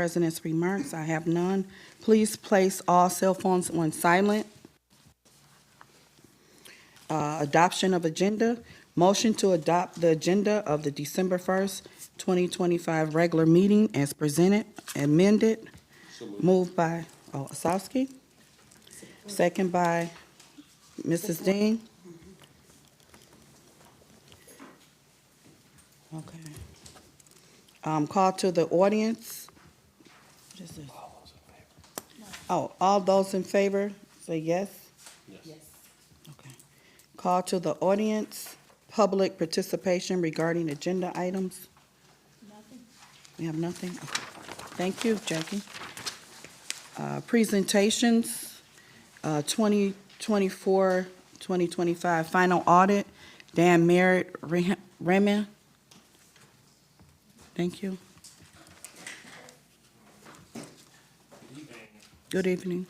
President's remarks. I have none. Please place all cell phones on silent. Adoption of agenda. Motion to adopt the agenda of the December 1st, 2025 regular meeting as presented, amended. Moved by Osowski. Second by Mrs. Dean. Okay. Call to the audience. What is this? Oh, all those in favor, say yes. Yes. Okay. Call to the audience, public participation regarding agenda items. Nothing. We have nothing? Okay. Thank you, Jackie. Presentations, 2024, 2025 final audit, Dan Merritt, Remen. Thank you. Good evening.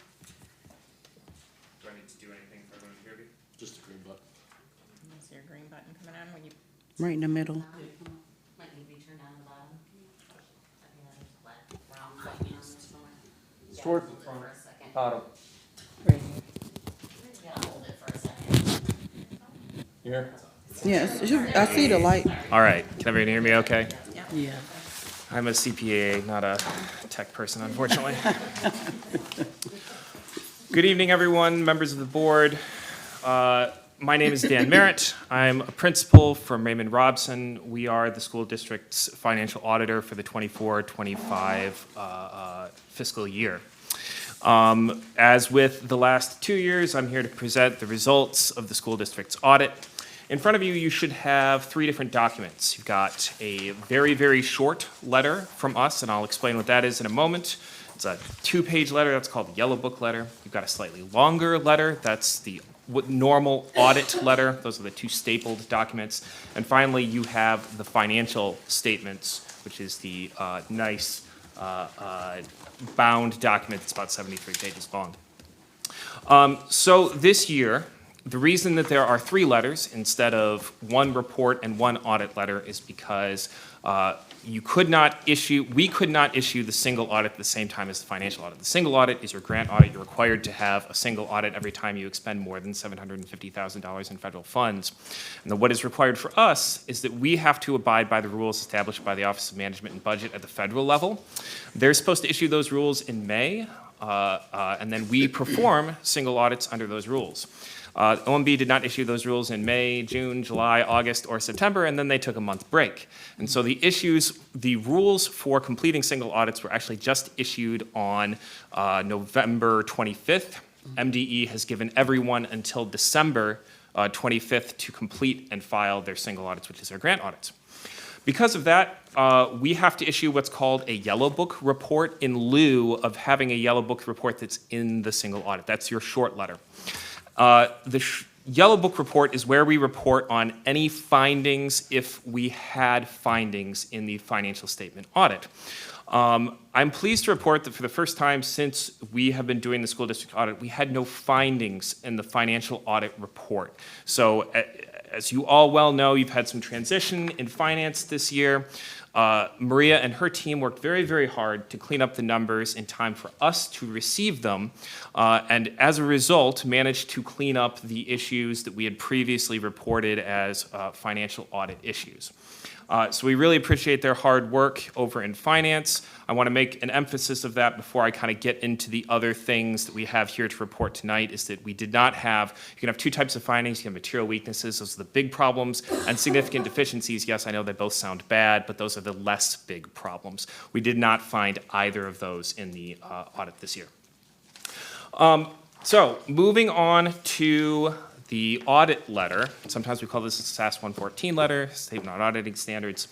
Do I need to do anything for everyone to hear me? Just a green button. Is there a green button coming on when you? Right in the middle. Might need to be turned down the bottom. Round button on this one. It's towards the Hold it front. for a second. Bottom. Right. You gotta hold it for a second. Here. Yes, I see the light. All right, can everyone hear me okay? Yeah. I'm a CPA, not a tech person, unfortunately. Good evening, everyone, members of the board. My name is Dan Merritt. I'm a principal from Raymond Robson. We are the school district's financial auditor for the 24-25 fiscal year. As with the last 2 years, I'm here to present the results of the school district's audit. In front of you, you should have 3 different documents. You've got a very, very short letter from us, and I'll explain what that is in a moment. It's a 2-page letter, that's called the Yellow Book letter. You've got a slightly longer letter, that's the normal audit letter. Those are the 2 stapled documents. And finally, you have the financial statements, which is the nice bound document that's about 73 pages long. So this year, the reason that there are 3 letters instead of 1 report and 1 audit letter is because we could not issue the single audit at the same time as the financial audit. The single audit is your grant audit. You're required to have a single audit every time you expend more than $750,000 in federal funds. And then what is required for us is that we have to abide by the rules established by the Office of Management and Budget at the federal level. They're supposed to issue those rules in May, and then we perform single audits under those rules. OMB did not issue those rules in May, June, July, August, or September, and then they took a month break. And so the rules for completing single audits were actually just issued on November 25th. MDE has given everyone until December 25th to complete and file their single audits, which is their grant audits. Because of that, we have to issue what's called a Yellow Book report in lieu of having a Yellow Book report that's in the single audit. That's your short letter. The Yellow Book report is where we report on any findings if we had findings in the financial statement audit. I'm pleased to report that for the first time since we have been doing the school district audit, we had no findings in the financial audit report. So as you all well know, you've had some transition in finance this year. Maria and her team worked very, very hard to clean up the numbers in time for us to receive them, and as a result, managed to clean up the issues that we had previously reported as financial audit issues. So we really appreciate their hard work over in finance. I want to make an emphasis of that before I kind of get into the other things that we have here to report tonight, is that we did not have, you can have 2 types of findings. You have material weaknesses, those are the big problems, and significant deficiencies. Yes, I know they both sound bad, but those are the less big problems. We did not find either of those in the audit this year. So moving on to the audit letter. Sometimes we call this a SAS 114 letter, Statement on Auditing Standards.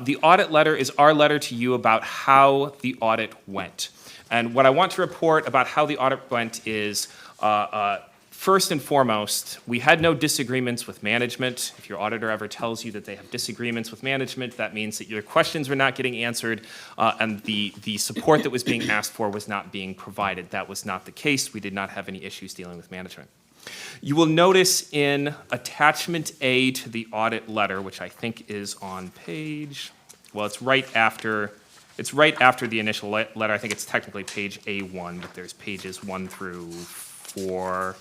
The audit letter is our letter to you about how the audit went. And what I want to report about how the audit went is, first and foremost, we had no disagreements with management. If your auditor ever tells you that they have disagreements with management, that means that your questions were not getting answered, and the support that was being asked for was not being provided. That was not the case. We did not have any issues dealing with management. You will notice in attachment A to the audit letter, which I think is on page, well, it's right after It's right after the initial letter. I think it's technically page A1, but there's pages 1 through 4,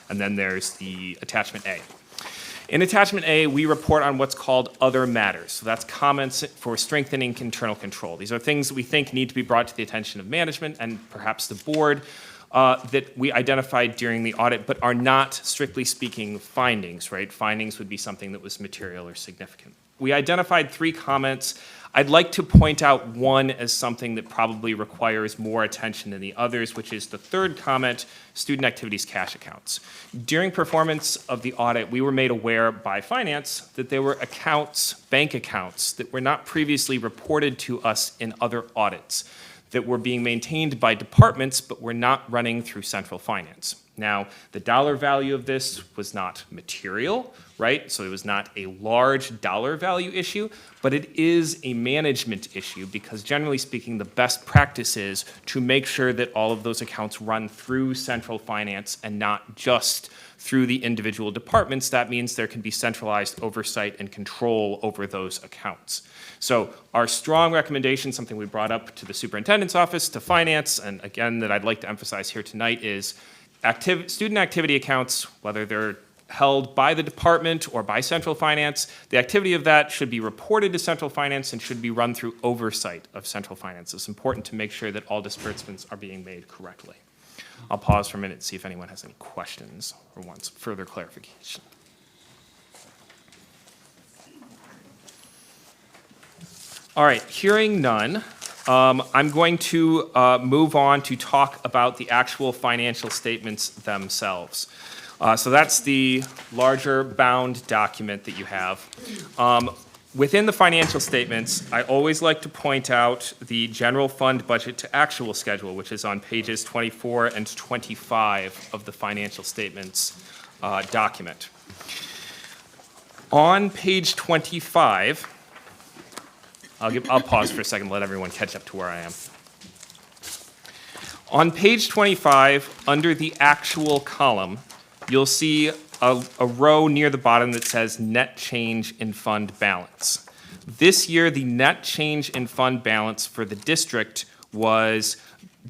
and then there's the attachment A. In attachment A, we report on what's called other matters. So that's comments for strengthening internal control. These are things that we think need to be brought to the attention of management and perhaps the board that we identified during the audit, but are not, strictly speaking, findings, right? Findings would be something that was material or significant. We identified 3 comments. I'd like to point out one as something that probably requires more attention than the others, which is the 3rd comment, student activities cash accounts. During performance of the audit, we were made aware by finance that there were accounts, bank accounts, that were not previously reported to us in other audits, that were being maintained by departments but were not running through central finance. Now, the dollar value of this was not material, right? So it was not a large dollar value issue, but it is a management issue because generally speaking, the best practice is to make sure that all of those accounts run through central finance and not just through the individual departments. That means there can be centralized oversight and control over those accounts. So our strong recommendation, something we brought up to the superintendent's office, to finance, and again, that I'd like to emphasize here tonight is student activity accounts, whether they're held by the department or by central finance, the activity of that should be reported to central finance and should be run through oversight of central finance. It's important to make sure that all disbursements are being made correctly. I'll pause for a minute and see if anyone has any questions or wants further clarification. All right, hearing none, I'm going to move on to talk about the actual financial statements themselves. So that's the larger bound document that you have. Within the financial statements, I always like to point out the general fund budget to actual schedule, which is on pages 24 and 25 of the financial statements document. On page 25, I'll pause for a second, let everyone catch up to where I am. On page 25, under the actual column, you'll see a row near the bottom that says net change in fund balance. This year, the net change in fund balance for the district was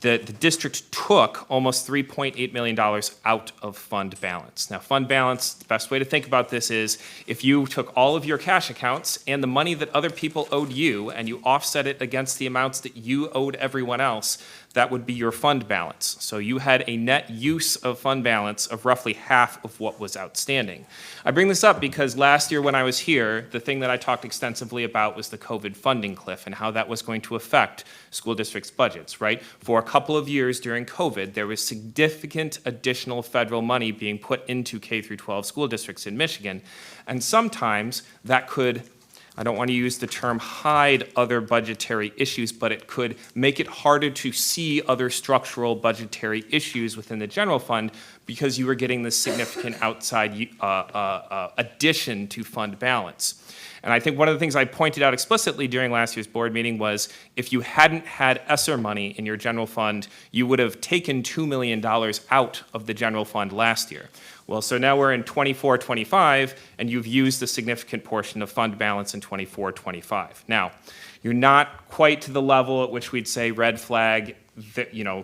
that the district took almost $3.8 million out of fund balance. Now, fund balance, the best way to think about this is if you took all of your cash accounts and the money that other people owed you and you offset it against the amounts that you owed everyone else, that would be your fund balance. So you had a net use of fund balance of roughly half of what was outstanding. I bring this up because last year when I was here, the thing that I talked extensively about was the COVID funding cliff and how that was going to affect school districts' budgets, right? For a couple of years during COVID, there was significant additional federal money being put into K-12 school districts in Michigan, and sometimes that could, I don't want to use the term hide other budgetary issues, but it could make it harder to see other structural budgetary issues within the general fund because you were getting this significant outside addition to fund balance. And I think one of the things I pointed out explicitly during last year's board meeting was if you hadn't had ESSER money in your general fund, you would have taken $2 million out of the general fund last year. Well, so now we're in 24-25, and you've used a significant portion of fund balance in 24-25. Now, you're not quite to the level at which we'd say red flag,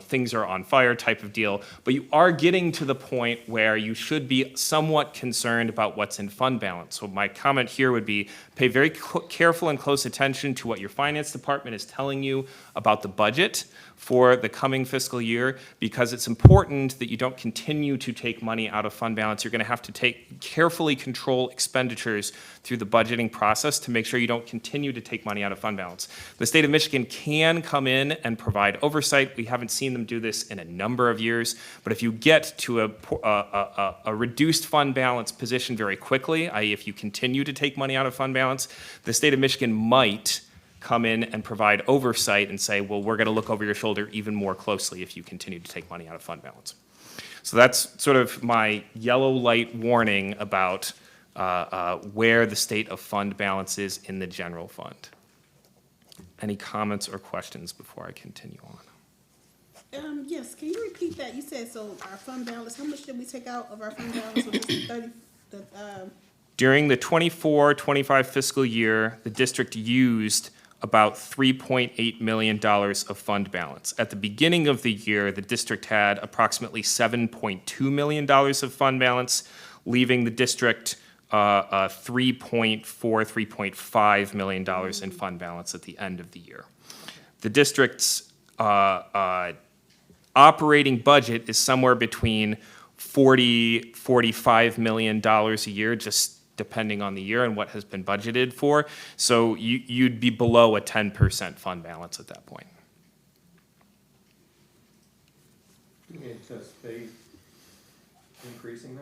things are on fire type of deal, but you are getting to the point where you should be somewhat concerned about what's in fund balance. So my comment here would be pay very careful and close attention to what your finance department is telling you about the budget for the coming fiscal year, because it's important that you don't continue to take money out of fund balance. You're going to have to carefully control expenditures through the budgeting process to make sure you don't continue to take money out of fund balance. The state of Michigan can come in and provide oversight. We haven't seen them do this in a number of years, but if you get to a reduced fund balance position very quickly, i.e. if you continue to take money out of fund balance, the state of Michigan might come in and provide oversight and say, well, we're going to look over your shoulder even more closely if you continue to take money out of fund balance. So that's sort of my yellow light warning about where the state of fund balance is in the general fund. Any comments or questions before I continue on? Yes, can you repeat that? You said, so our fund balance, how much did we take out of our fund balance? Was it 30, During the 24-25 fiscal year, the district used about $3.8 million of fund balance. At the beginning of the year, the district had approximately $7.2 million of fund balance, leaving the district $3.5 million in fund balance at the end of the year. The district's operating budget is somewhere between $45 million a year, just depending on the year and what has been budgeted for. So you'd be below a 10% fund balance at that point. Do you anticipate increasing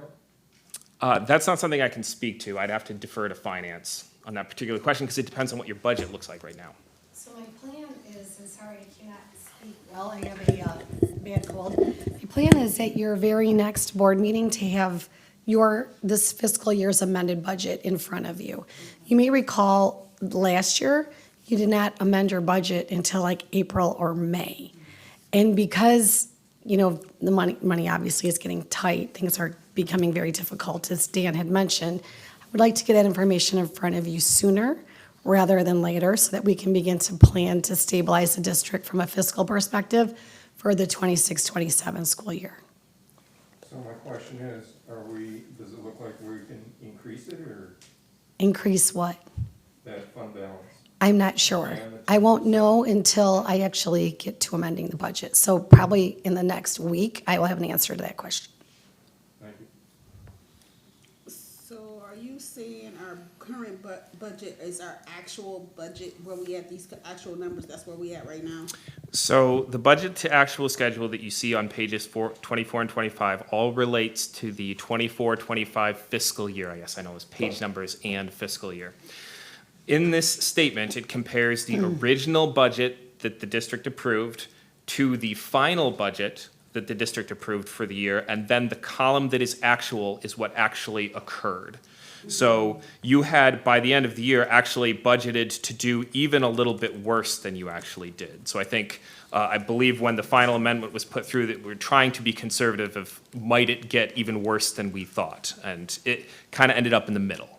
that? That's not something I can speak to. I'd have to defer to finance on that particular question because it depends on what your budget looks like right now. So my plan is, and sorry, I cannot speak well, I have a bad cold. My plan is at your very next board meeting to have this fiscal year's amended budget in front of you. You may recall last year, you did not amend your budget until like April or May. And because, the money obviously is getting tight, things are becoming very difficult, as Dan had mentioned, I would like to get that information in front of you sooner rather than later so that we can begin to plan to stabilize the district from a fiscal perspective for the 26-27 school year. So my question is, does it look like we can increase it or Increase what? that fund balance? I'm not sure. I won't know until I actually get to amending the budget. So probably in the next week, I will have an answer to that question. Thank you. So are you saying our current budget is our actual budget, where we at these actual numbers, that's where we at right now? So the budget to actual schedule that you see on pages 24 and 25 all relates to the 24-25 fiscal year. I guess I know it's page numbers and fiscal year. In this statement, it compares the original budget that the district approved to the final budget that the district approved for the year, and then the column that is actual is what actually occurred. So you had, by the end of the year, actually budgeted to do even a little bit worse than you actually did. So I believe when the final amendment was put through that we're trying to be conservative of might it get even worse than we thought, and it kind of ended up in the middle.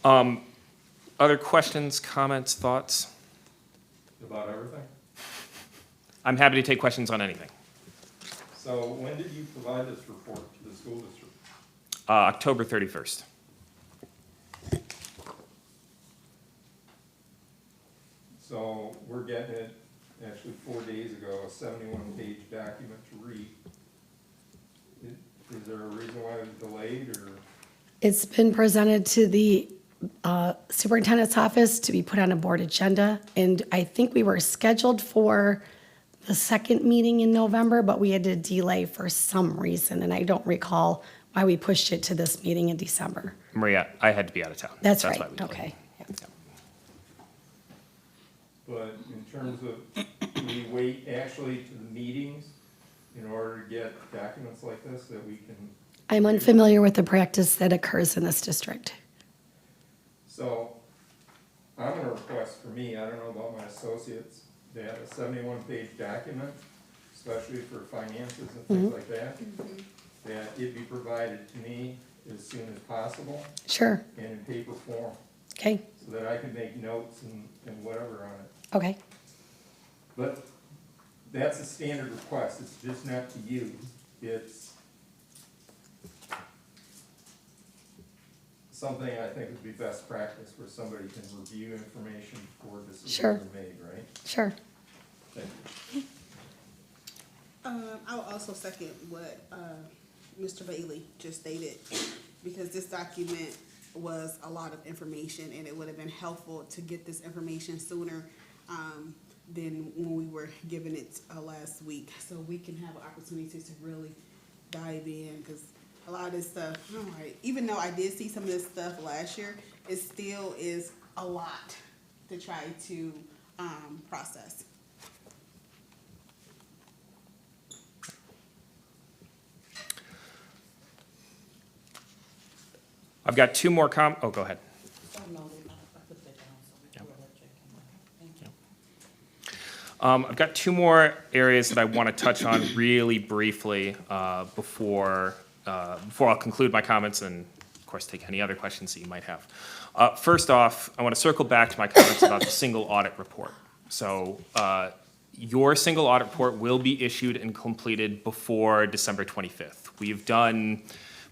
Other questions, comments, thoughts? About everything? I'm happy to take questions on anything. So when did you provide this report to the school district? October 31st. So we're getting it actually 4 days ago, a 71-page document to read. Is there a reason why it was delayed or? It's been presented to the superintendent's office to be put on a board agenda, and I think we were scheduled for the second meeting in November, but we had to delay for some reason, and I don't recall why we pushed it to this meeting in December. Maria, I had to be out of town. That's why right, we delayed. okay. Yeah. Yeah. But in terms of, do we wait actually to the meetings in order to get documents like this that we can? I'm unfamiliar with the practice that occurs in this district. So I'm gonna request for me, I don't know about my associates, they have a 71-page document, especially for finances and things like that, that it be provided to me as soon as possible Sure, and in paper form, okay, so that I can make notes and whatever on it. okay. But that's a standard request, it's just not to you, it's something I think would be best practice where somebody can review information before decisions Sure. are made, right? Sure. Thank you. I will also second what, Mr. Bailey just stated, because this document was a lot of information, and it would have been helpful to get this information sooner, than when we were given it, last week, so we can have an opportunity to really dive in, because a lot of this stuff, I'm like, even though I did see some of this stuff last year, it still is a lot to try to, process. I've got two more oh, go ahead. I've got two more areas that I want to touch on really briefly before I'll conclude my comments and, of course, take any other questions that you might have. First off, I want to circle back to my comments about the single audit report. So your single audit report will be issued and completed before December 25th. We've done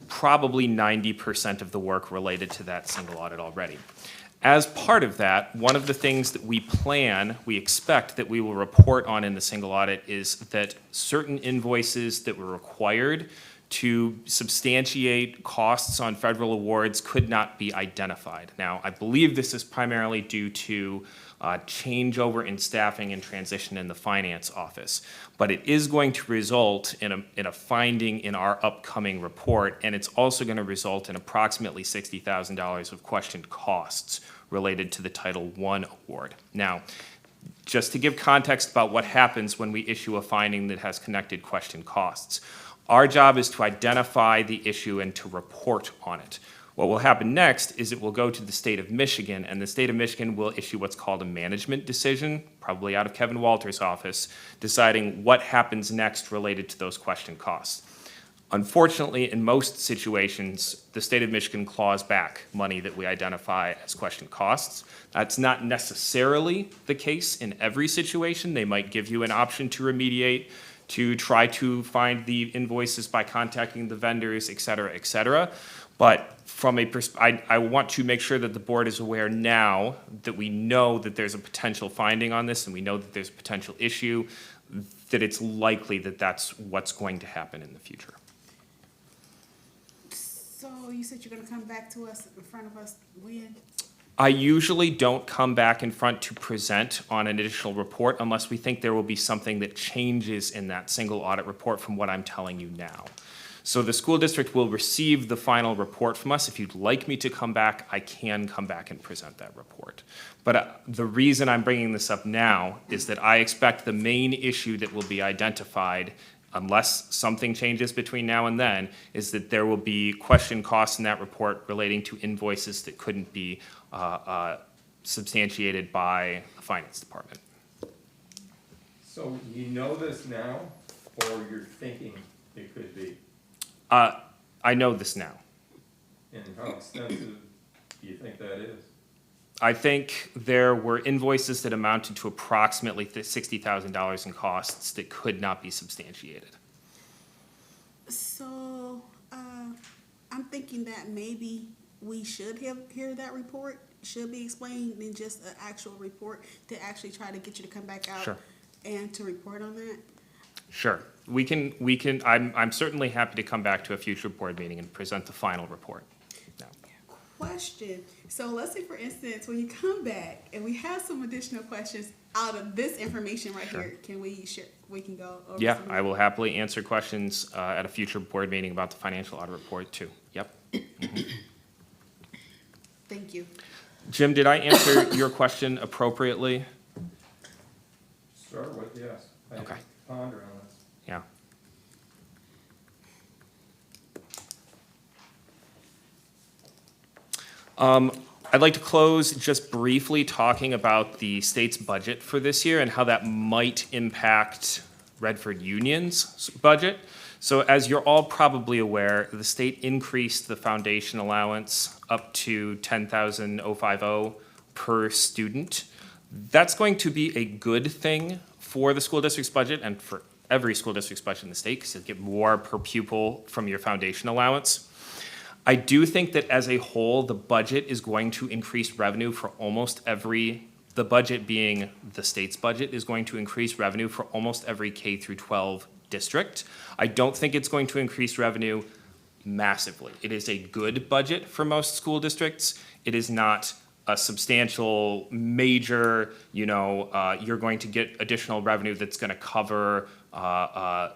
probably 90% of the work related to that single audit already. As part of that, one of the things that we expect that we will report on in the single audit is that certain invoices that were required to substantiate costs on federal awards could not be identified. Now, I believe this is primarily due to changeover in staffing and transition in the finance office. But it is going to result in a finding in our upcoming report, and it's also going to result in approximately $60,000 of questioned costs related to the Title I award. Now, just to give context about what happens when we issue a finding that has connected question costs, our job is to identify the issue and to report on it. What will happen next is it will go to the state of Michigan, and the state of Michigan will issue what's called a management decision, probably out of Kevin Walter's office, deciding what happens next related to those question costs. Unfortunately, in most situations, the state of Michigan claws back money that we identify as question costs. That's not necessarily the case in every situation. They might give you an option to remediate, to try to find the invoices by contacting the vendors, et cetera, et cetera. But from I want to make sure that the board is aware now that we know that there's a potential finding on this and we know that there's a potential issue, that it's likely that that's what's going to happen in the future. So you said you're gonna come back to us, in front of us, when? I usually don't come back in front to present on an additional report unless we think there will be something that changes in that single audit report from what I'm telling you now. So the school district will receive the final report from us. If you'd like me to come back, I can come back and present that report. But the reason I'm bringing this up now is that I expect the main issue that will be identified, unless something changes between now and then, is that there will be question costs in that report relating to invoices that couldn't be substantiated by the finance department. So you know this now, or you're thinking it could be? I know this now. And how extensive do you think that is? I think there were invoices that amounted to approximately $60,000 in costs that could not be substantiated. So, I'm thinking that maybe we should hear that report, should be explained in just an actual report to actually try to get you to come back out. Sure. And to report on that. Sure, I'm certainly happy to come back to a future board meeting and present the final report. No. Question, so let's say for instance, when you come back and we have some additional questions out of this information right Sure. here, can we share, we can go over? Yeah, some- I will happily answer questions at a future board meeting about the financial audit report too. Yep. Thank you. Jim, did I answer your question appropriately? Start with yes. I Okay. ponder on this. Yeah. I'd like to close just briefly talking about the state's budget for this year and how that might impact Redford Union's budget. So as you're all probably aware, the state increased the foundation allowance up to $10,050 per student. That's going to be a good thing for the school district's budget and for every school district's budget in the state, because you'll get more per pupil from your foundation allowance. I do think that as a whole, the budget is going to increase revenue for almost every, the budget being the state's budget, is going to increase revenue for almost every K through 12 district. I don't think it's going to increase revenue massively. It is a good budget for most school districts. It is not a substantial, major, you're going to get additional revenue that's going to cover, I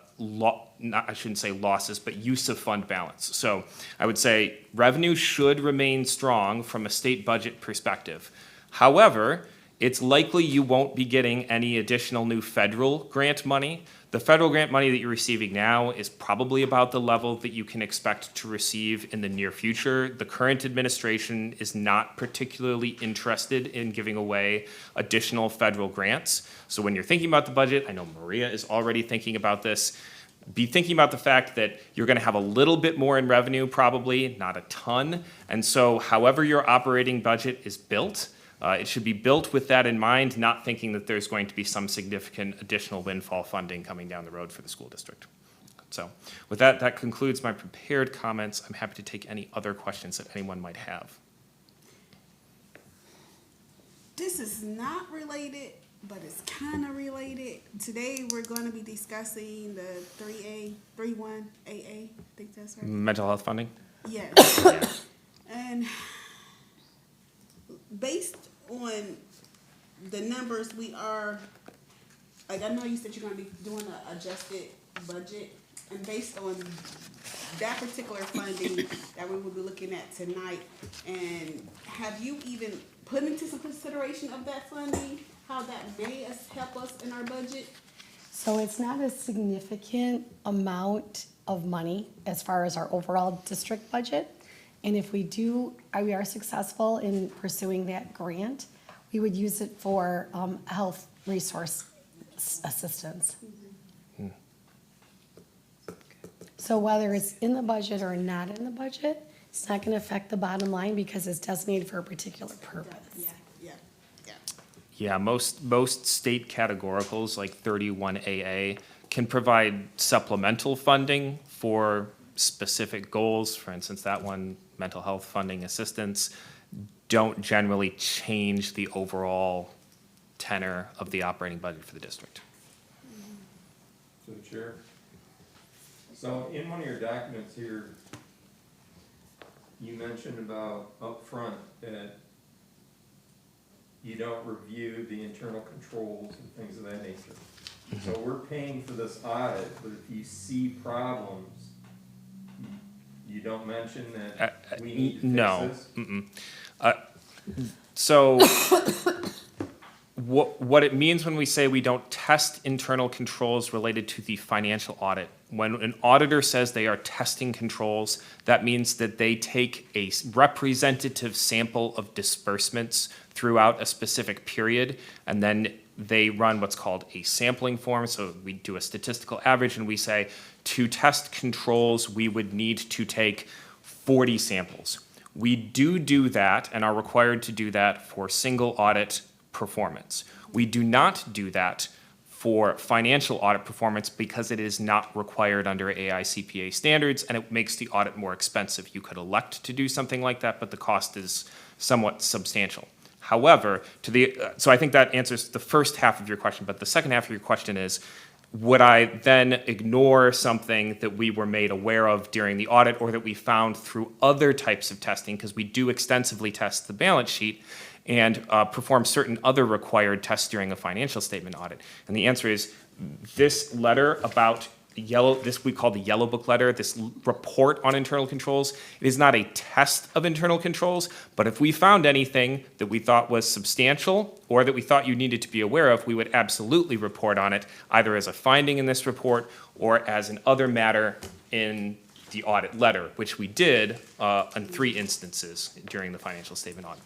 shouldn't say losses, but use of fund balance. So I would say revenue should remain strong from a state budget perspective. However, it's likely you won't be getting any additional new federal grant money. The federal grant money that you're receiving now is probably about the level that you can expect to receive in the near future. The current administration is not particularly interested in giving away additional federal grants. So when you're thinking about the budget, I know Maria is already thinking about this, be thinking about the fact that you're gonna have a little bit more in revenue, probably, not a ton. And so however your operating budget is built, it should be built with that in mind, not thinking that there's going to be some significant additional windfall funding coming down the road for the school district. So with that, that concludes my prepared comments. I'm happy to take any other questions that anyone might have. This is not related, but it's kind of related. Today, we're going to be discussing the 31AA, I think that's right. Mental health funding? Yes. And based on the numbers we are, like, I know you said you're gonna be doing an adjusted budget, and based on that particular funding that we will be looking at tonight, and have you even put into some consideration of that funding, how that may help us in our budget? So it's not a significant amount of money as far as our overall district budget. And if we are successful in pursuing that grant, we would use it for health resource assistance. So whether it's in the budget or not in the budget, it's not gonna affect the bottom line because it's designated for a particular purpose. Yeah. Yeah, most state categoricals, like 31AA, can provide supplemental funding for specific goals. For instance, that one, mental health funding assistance, don't generally change the overall tenor of the operating budget for the district. To the chair. So in one of your documents here, you mentioned about upfront that you don't review the internal controls and things of that nature. So we're paying for this audit, but if you see problems, you don't mention that we need to No. fix this? So what it means when we say we don't test internal controls related to the financial audit, when an auditor says they are testing controls, that means that they take a representative sample of disbursements throughout a specific period, and then they run what's called a sampling form. So we do a statistical average and we say, to test controls, we would need to take 40 samples. We do that and are required to do that for single audit performance. We do not do that for financial audit performance because it is not required under AICPA standards and it makes the audit more expensive. You could elect to do something like that, but the cost is somewhat substantial. However, so I think that answers the first half of your question, but the second half of your question is, would I then ignore something that we were made aware of during the audit or that we found through other types of testing, because we do extensively test the balance sheet and perform certain other required tests during a financial statement audit? And the answer is, this letter about this we call the Yellow Book letter, this report on internal controls, it is not a test of internal controls, but if we found anything that we thought was substantial or that we thought you needed to be aware of, we would absolutely report on it, either as a finding in this report or as an other matter in the audit letter, which we did on 3 instances during the financial statement audit.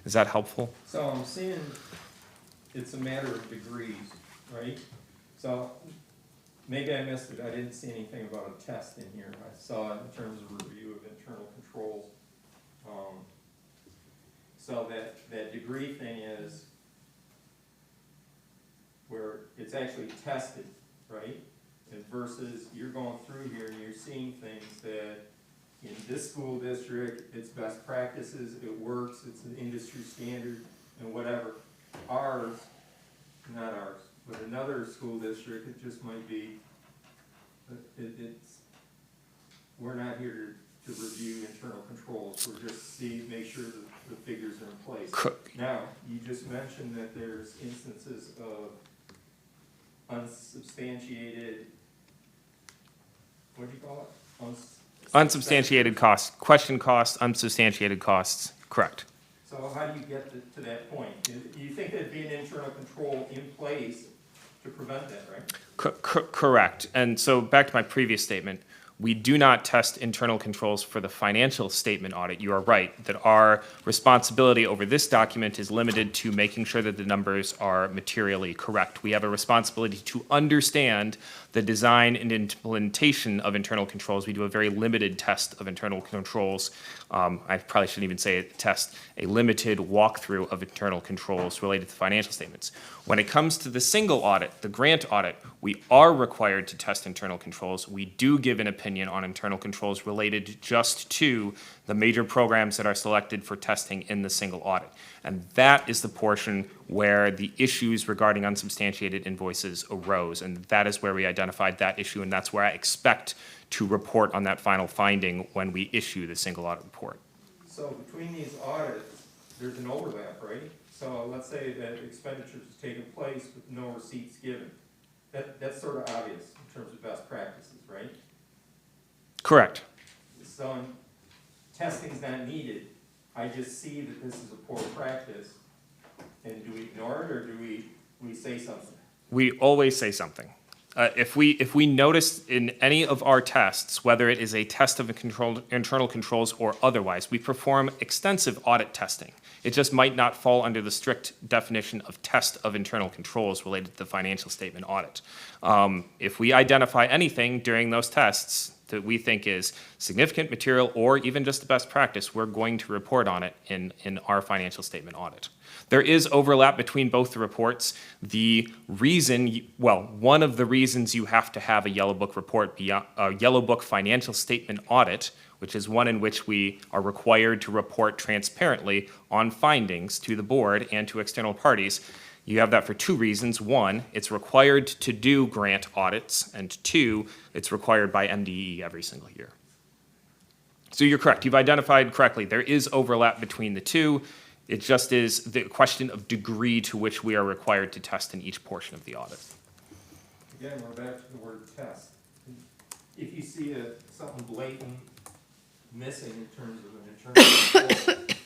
Is that helpful? So I'm seeing it's a matter of degrees, right? So maybe I missed it, I didn't see anything about a test in here. I saw it in terms of review of internal controls. So that degree thing is where it's actually tested, right? And versus you're going through here and you're seeing things that in this school district, it's best practices, it works, it's an industry standard, and whatever. Ours, not ours, but another school district, it just might be, we're not here to review internal controls, we're just make sure that the figures are in place. Now, you just mentioned that there's instances of unsubstantiated, what do you call it? Unsubstantiated costs, question costs, unsubstantiated costs, correct. So how do you get to that point? Do you think there'd be an internal control in place to prevent that, right? Correct. And so back to my previous statement, we do not test internal controls for the financial statement audit. You are right, that our responsibility over this document is limited to making sure that the numbers are materially correct. We have a responsibility to understand the design and implementation of internal controls. We do a very limited test of internal controls. I probably shouldn't even say a test, a limited walkthrough of internal controls related to financial statements. When it comes to the single audit, the grant audit, we are required to test internal controls. We do give an opinion on internal controls related just to the major programs that are selected for testing in the single audit. And that is the portion where the issues regarding unsubstantiated invoices arose. And that is where we identified that issue, and that's where I expect to report on that final finding when we issue the single audit report. So between these audits, there's an overlap, right? So let's say that expenditures has taken place with no receipts given. That's sort of obvious in terms of best practices, right? Correct. So testing's not needed. I just see that this is a poor practice. And do we ignore it, or do we say something? We always say something. If we notice in any of our tests, whether it is a test of internal controls or otherwise, we perform extensive audit testing. It just might not fall under the strict definition of test of internal controls related to the financial statement audit. If we identify anything during those tests that we think is significant material or even just the best practice, we're going to report on it in our financial statement audit. There is overlap between both the reports. The reason, one of the reasons you have to have a Yellow Book report, a Yellow Book financial statement audit, which is one in which we are required to report transparently on findings to the board and to external parties. You have that for two reasons. One, it's required to do grant audits, and two, it's required by MDE every single year. So you're correct. You've identified correctly. There is overlap between the two. It just is the question of degree to which we are required to test in each portion of the audit. Again, we're back to the word test. If you see something blatant missing in terms of an internal control,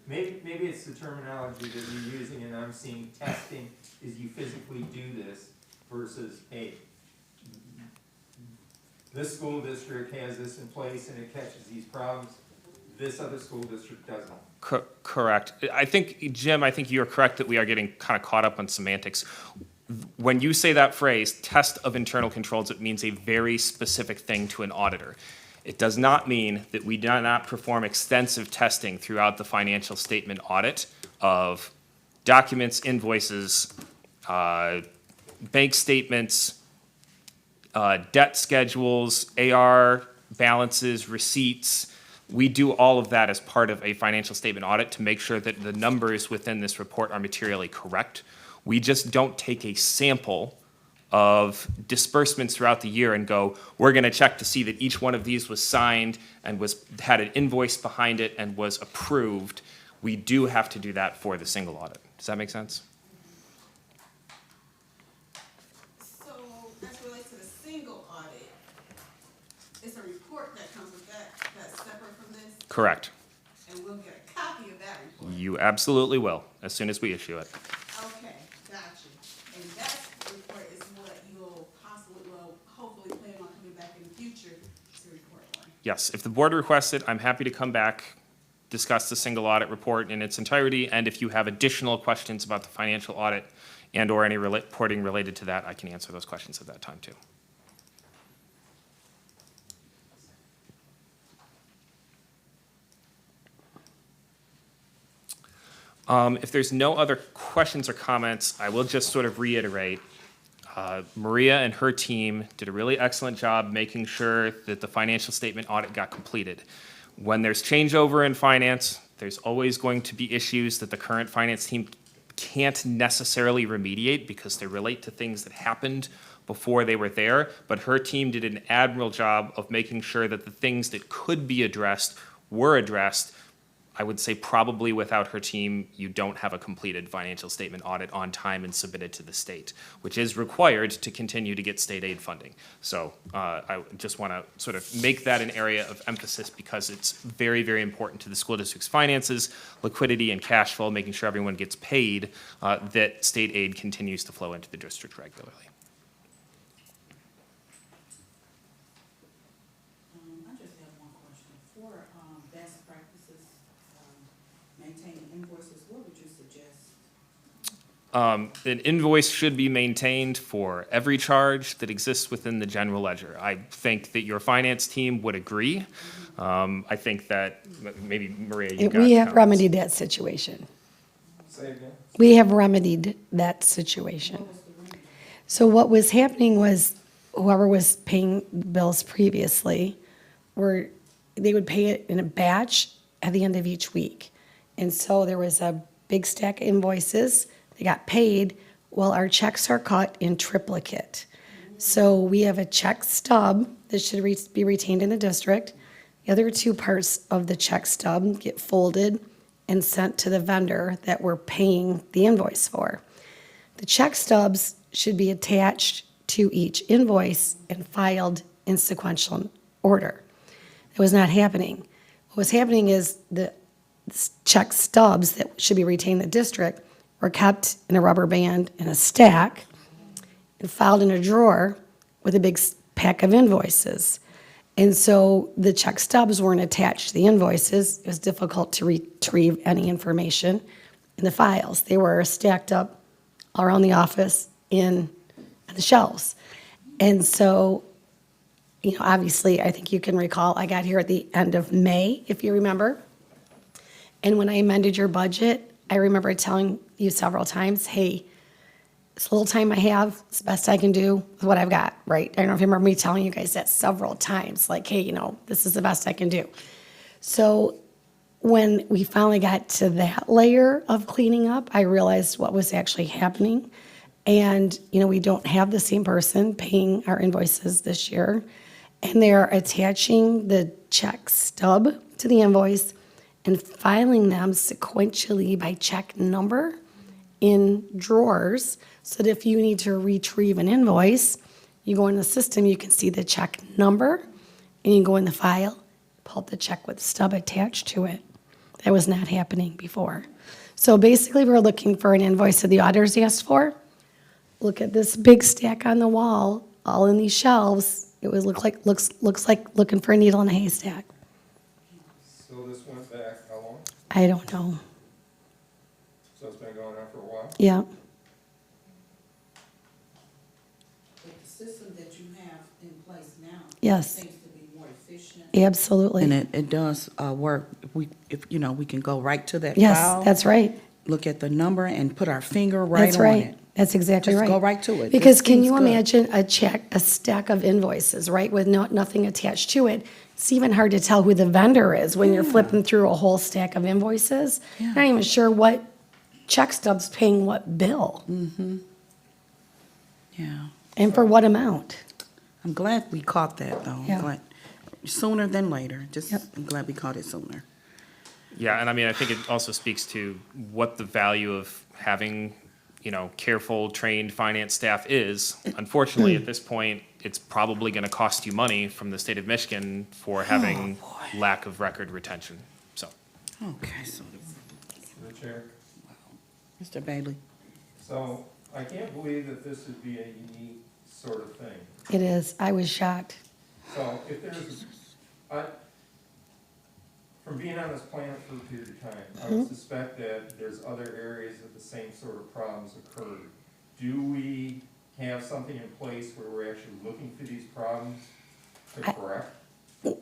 maybe it's the terminology that you're using, and I'm seeing testing is you physically do this versus, hey, this school district has this in place and it catches these problems. This other school district doesn't. Correct. I think, Jim, you're correct that we are getting kind of caught up on semantics. When you say that phrase, test of internal controls, it means a very specific thing to an auditor. It does not mean that we do not perform extensive testing throughout the financial statement audit of documents, invoices, bank statements, debt schedules, AR balances, receipts. We do all of that as part of a financial statement audit to make sure that the numbers within this report are materially correct. We just don't take a sample of disbursements throughout the year and go, we're going to check to see that each one of these was signed and had an invoice behind it and was approved. We do have to do that for the single audit. Does that make sense? So, as it relates to the single audit, it's a report that comes with that's separate from this, Correct. and we'll get a copy of that report. You absolutely will, as soon as we issue it. Okay, got you. And that report is what you'll hopefully plan on coming back in the future to report on. Yes, if the board requests it, I'm happy to come back, discuss the single audit report in its entirety, and if you have additional questions about the financial audit and/or any reporting related to that, I can answer those questions at that time too. If there's no other questions or comments, I will just sort of reiterate. Maria and her team did a really excellent job making sure that the financial statement audit got completed. When there's changeover in finance, there's always going to be issues that the current finance team can't necessarily remediate because they relate to things that happened before they were there, but her team did an admirable job of making sure that the things that could be addressed were addressed I would say probably without her team, you don't have a completed financial statement audit on time and submitted to the state, which is required to continue to get state aid funding. So I just want to sort of make that an area of emphasis because it's very, very important to the school district's finances, liquidity, and cash flow, making sure everyone gets paid, that state aid continues to flow into the district regularly. I just have one question. For, best practices, maintaining invoices, what would you suggest? An invoice should be maintained for every charge that exists within the general ledger. I think that your finance team would agree. I think that maybe Maria, you got We have comments. remedied that situation. Say again? We have remedied that situation. So what was happening was whoever was paying bills previously they would pay it in a batch at the end of each week. And so there was a big stack of invoices. They got paid. Well, our checks are cut in triplicate. So we have a check stub that should be retained in the district. The other two parts of the check stub get folded and sent to the vendor that we're paying the invoice for. The check stubs should be attached to each invoice and filed in sequential order. It was not happening. What was happening is the check stubs that should be retained in the district were kept in a rubber band in a stack and filed in a drawer with a big pack of invoices. And so the check stubs weren't attached to the invoices. It was difficult to retrieve any information in the files. They were stacked up all around the office on the shelves. And so, obviously, I think you can recall, I got here at the end of May, if you remember. And when I amended your budget, I remember telling you several times, hey, this little time I have, it's the best I can do with what I've got, right? I don't know if you remember me telling you guys that several times, like, hey, this is the best I can do. So when we finally got to that layer of cleaning up, I realized what was actually happening. And, we don't have the same person paying our invoices this year. And they're attaching the check stub to the invoice and filing them sequentially by check number in drawers, so that if you need to retrieve an invoice, you go in the system, you can see the check number, and you can go in the file, pull up the check with the stub attached to it. That was not happening before. So basically, we're looking for an invoice that the auditors asked for. Look at this big stack on the wall, all in these shelves. It was looks like looking for a needle in a haystack. So this went back how long? I don't know. So it's been going on for a while? Yeah. But the system that you have in place now. Yes. Seems to be more efficient. Absolutely. And it does work. If we can go right to that Yes, file. that's right. Look at the number and put our finger right That's on right. it. That's exactly Just right. go right to it. Because It can seems you good. imagine a stack of invoices, right, with nothing attached to it? It's even hard to tell who the vendor is when you're flipping through a whole stack of invoices. Yeah. Not even sure what check stub's paying what bill Yeah. and for what amount. I'm glad we caught that, though. I'm Yeah. glad- Sooner than later. Yep. I'm glad we caught it sooner. Yeah, and I mean, I think it also speaks to what the value of having, careful, trained finance staff is. Unfortunately, at this point, it's probably going to cost you money from the state of Michigan for having lack of record retention, so. Okay, so, Mr. Chair? Mr. Bailey. So I can't believe that this would be a unique sort of thing. It is. I was shocked. So if there's, from being on this planet for a period of time, I would suspect that there's other areas that the same sort of problems occurred. Do we have something in place where we're actually looking for these problems to correct?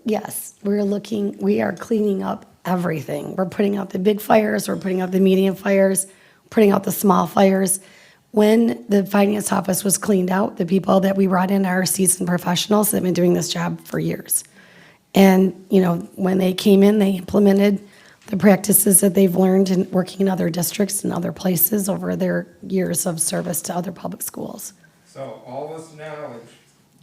Yes, we are cleaning up everything. We're putting out the big fires, we're putting out the medium fires, putting out the small fires. When the finance office was cleaned out, the people that we brought in are seasoned professionals that have been doing this job for years. And, when they came in, they implemented the practices that they've learned in working in other districts and other places over their years of service to other public schools. So all this knowledge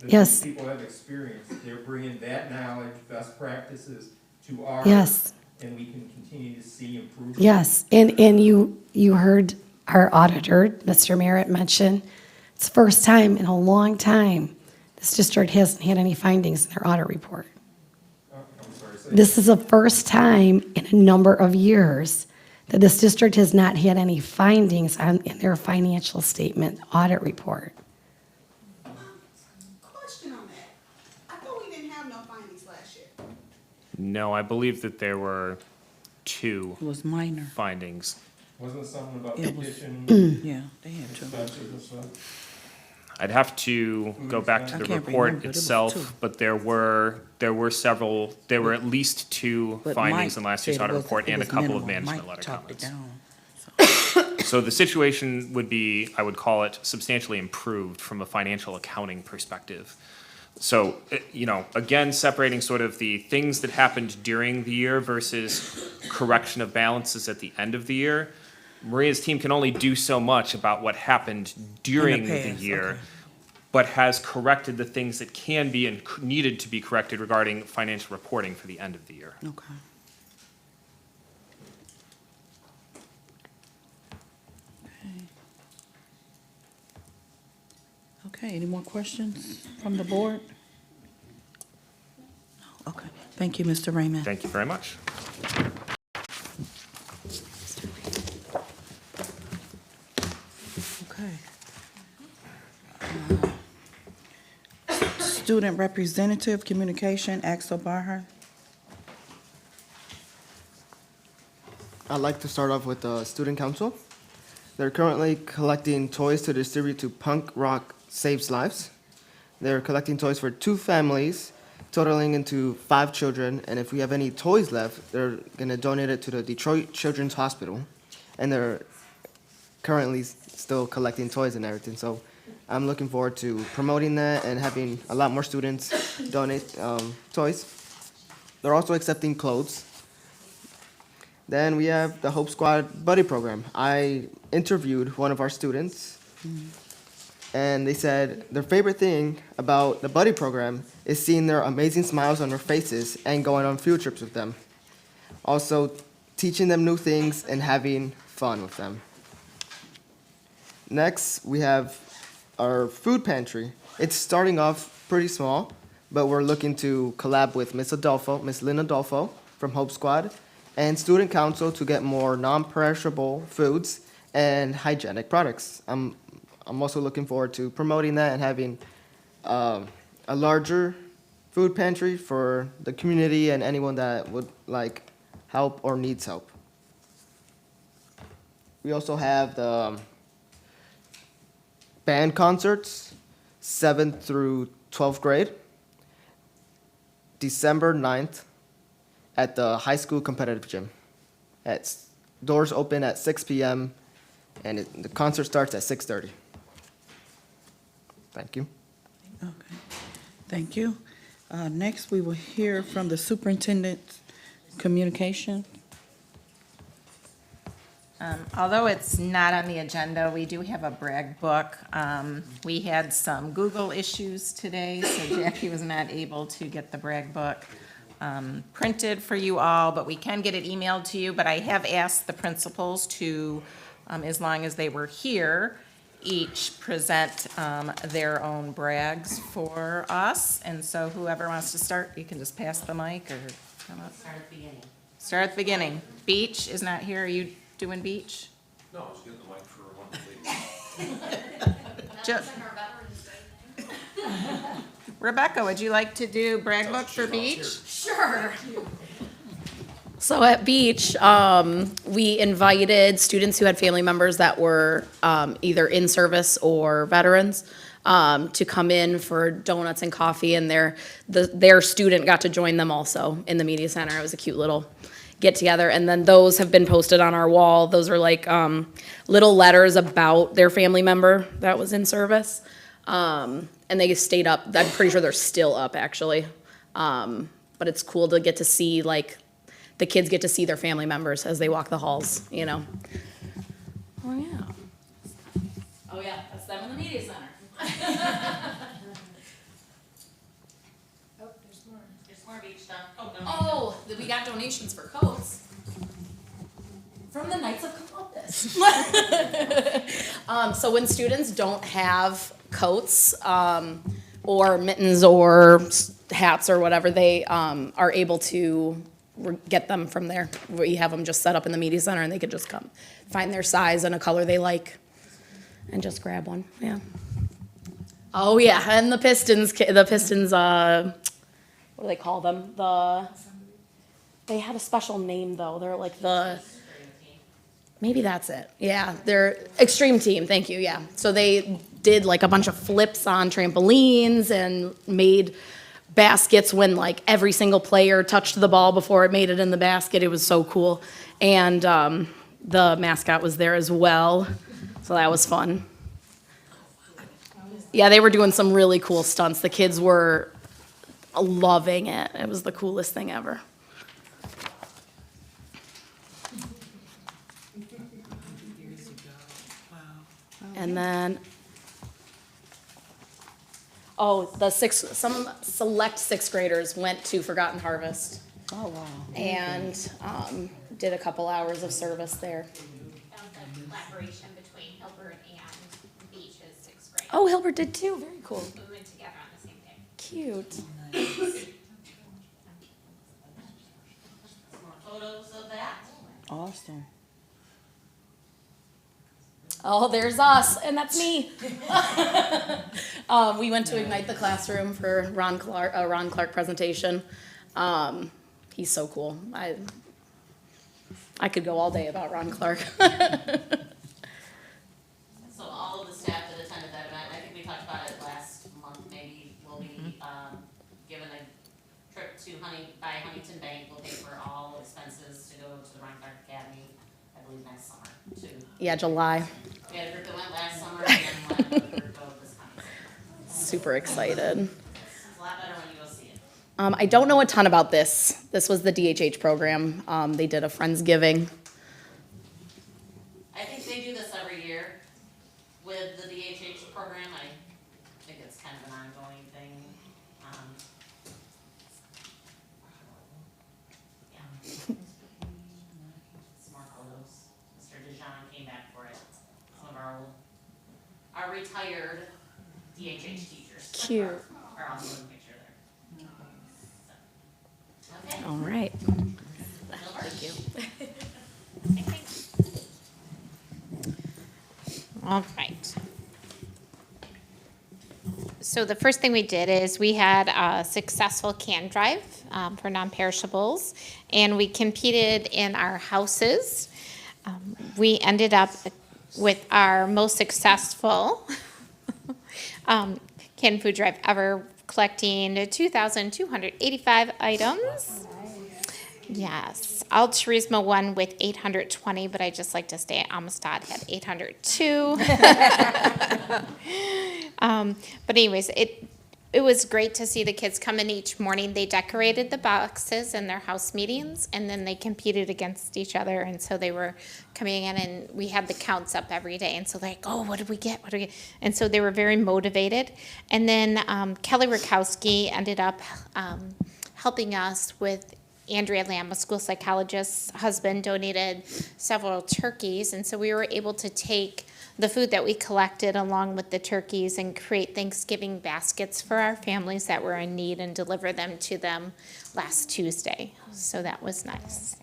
that Yes. these people have experienced, they're bringing that knowledge, best practices to our Yes. and we can continue to see improvement. Yes, and you heard our auditor, Mr. Merritt, mention, it's the first time in a long time this district hasn't had any findings in their audit report. I'm sorry, say This is the first time in a number of years that this district has not had any findings in their financial statement audit report. Question on that. I thought we didn't have no findings last year. No, I believe that there were It 2 was minor. findings. Wasn't something about It was- kitchen Yeah, they had two. expenses and stuff? I'd have to go back to I the can't report remember, but it was itself, 2. but there were several, there were at least 2 But findings Mike in last year's said it audit was- report it and a was couple of minimal. management Mike letter chopped it comments. down. So the situation would be, I would call it substantially improved from a financial accounting perspective. So, you know, again, separating sort of the things that happened during the year versus correction of balances at the end of the year. Maria's team can only do so much about what happened during the past, year, okay. but has corrected the things that can be and needed to be corrected regarding financial reporting for the end of the year. Okay. Okay, any more questions from the board? No, okay. Thank you, Mr. Raymond. Thank you very much. Okay. Student Representative Communication, Axel Barher. I'd like to start off with the Student Council. They're currently collecting toys to distribute to Punk Rock Saves Lives. They're collecting toys for 2 families, totaling into 5 children, and if we have any toys left, they're gonna donate it to the Detroit Children's Hospital. And they're currently still collecting toys and everything, so I'm looking forward to promoting that and having a lot more students donate toys. They're also accepting clothes. Then we have the Hope Squad Buddy Program. I interviewed one of our students, and they said their favorite thing about the Buddy Program is seeing their amazing smiles on their faces and going on field trips with them. Also, teaching them new things and having fun with them. Next, we have our food pantry. It's starting off pretty small, but we're looking to collab with Miss Lynn Adolfo from Hope Squad, and Student Council to get more non-perishable foods and hygienic products. I'm also looking forward to promoting that and having a larger food pantry for the community and anyone that would like help or needs help. We also have the band concerts, 7th through 12th grade, December 9th at the high school competitive gym. Doors open at 6 p.m. and the concert starts at 6:30. Thank you. Okay, thank you. Next, we will hear from the Superintendent's Communication. Although it's not on the agenda, we do have a brag book. We had some Google issues today, so Jackie was not able to get the brag book printed for you all, but we can get it emailed to you. But I have asked the principals to, as long as they were here, each present their own brags for us. And so whoever wants to start, you can just pass the mic or come up. Start at the beginning. Start at the beginning. Beach is not here. Are you doing Beach? No, I was getting the mic for one of the Just, Rebecca, would you like to do brag book for Beach? Sure. So at Beach, we invited students who had family members that were either in service or veterans to come in for donuts and coffee, and their student got to join them also in the media center. It was a cute little get together, and then those have been posted on our wall. Those are like little letters about their family member that was in service, and they stayed up. I'm pretty sure they're still up actually, but it's cool to get to see like. The kids get to see their family members as they walk the halls, you know. Oh, yeah. Oh, yeah, that's them in the media center. Oh, there's more. There's More beach stuff. Oh, no. Oh, we got donations for coats. From the Knights of Columbus. So when students don't have coats, or mittens or hats or whatever, they, are able to get them from there. We have them just set up in the media center and they could just come, find their size and a color they like and just grab one, yeah. Oh, yeah, and the Pistons, what do they call them? They had a special name though, they're like maybe that's it. Yeah, they're extreme team. Thank you. Yeah. So they did like a bunch of flips on trampolines and made baskets when like every single player touched the ball before it made it in the basket. It was so cool. And the mascot was there as well. So that was fun. Yeah, they were doing some really cool stunts. The kids were loving it. It was the coolest thing ever. And then, some select sixth graders went to Forgotten Harvest Oh, wow. and did a couple hours of service there. That was a collaboration between Hilbert and Beach's sixth grade. Oh, Hilbert did too. Very cool. We went together on the same day. Cute. More photos of that. Awesome. Oh, there's us, and that's me. We went to Ignite the Classroom for Ron Clark presentation. He's so cool. I could go all day about Ron Clark. So all of the staff that attended that event, I think we talked about it last month, maybe will be, given a trip to Huntington Bank. Will pay for all expenses to go to the Ron Clark Academy, I believe next summer too. Yeah, July. We had a group that went last summer and then we'll have another group go this coming summer. Super excited. It's a lot better when you go see it. I don't know a ton about this. This was the DHH program. They did a Friendsgiving. I think they do this every year with the DHH program. I think it's kind of an ongoing thing. Yeah. Some more photos. Mr. Dijon came back for it. Some of our retired DHH teachers. Cute. Are also in the picture there. So, okay. All right. Thank you. All right. So the first thing we did is we had a successful can drive for non-perishables, and we competed in our houses. We ended up with our most successful canned food drive ever, collecting 2,285 items. Yes, Al-Turismo won with 820, but I just like to stay at Amistad had 802. But anyways, it was great to see the kids come in each morning. They decorated the boxes in their house meetings, and then they competed against each other. And so they were coming in, and we had the counts up every day. And so they're like, oh, what did we get? What did we get? And so they were very motivated. And then Kelly Rakowski ended up helping us with Andrea Lamb, a school psychologist's husband, donated several turkeys. And so we were able to take the food that we collected along with the turkeys and create Thanksgiving baskets for our families that were in need and deliver them to them last Tuesday. So that was nice.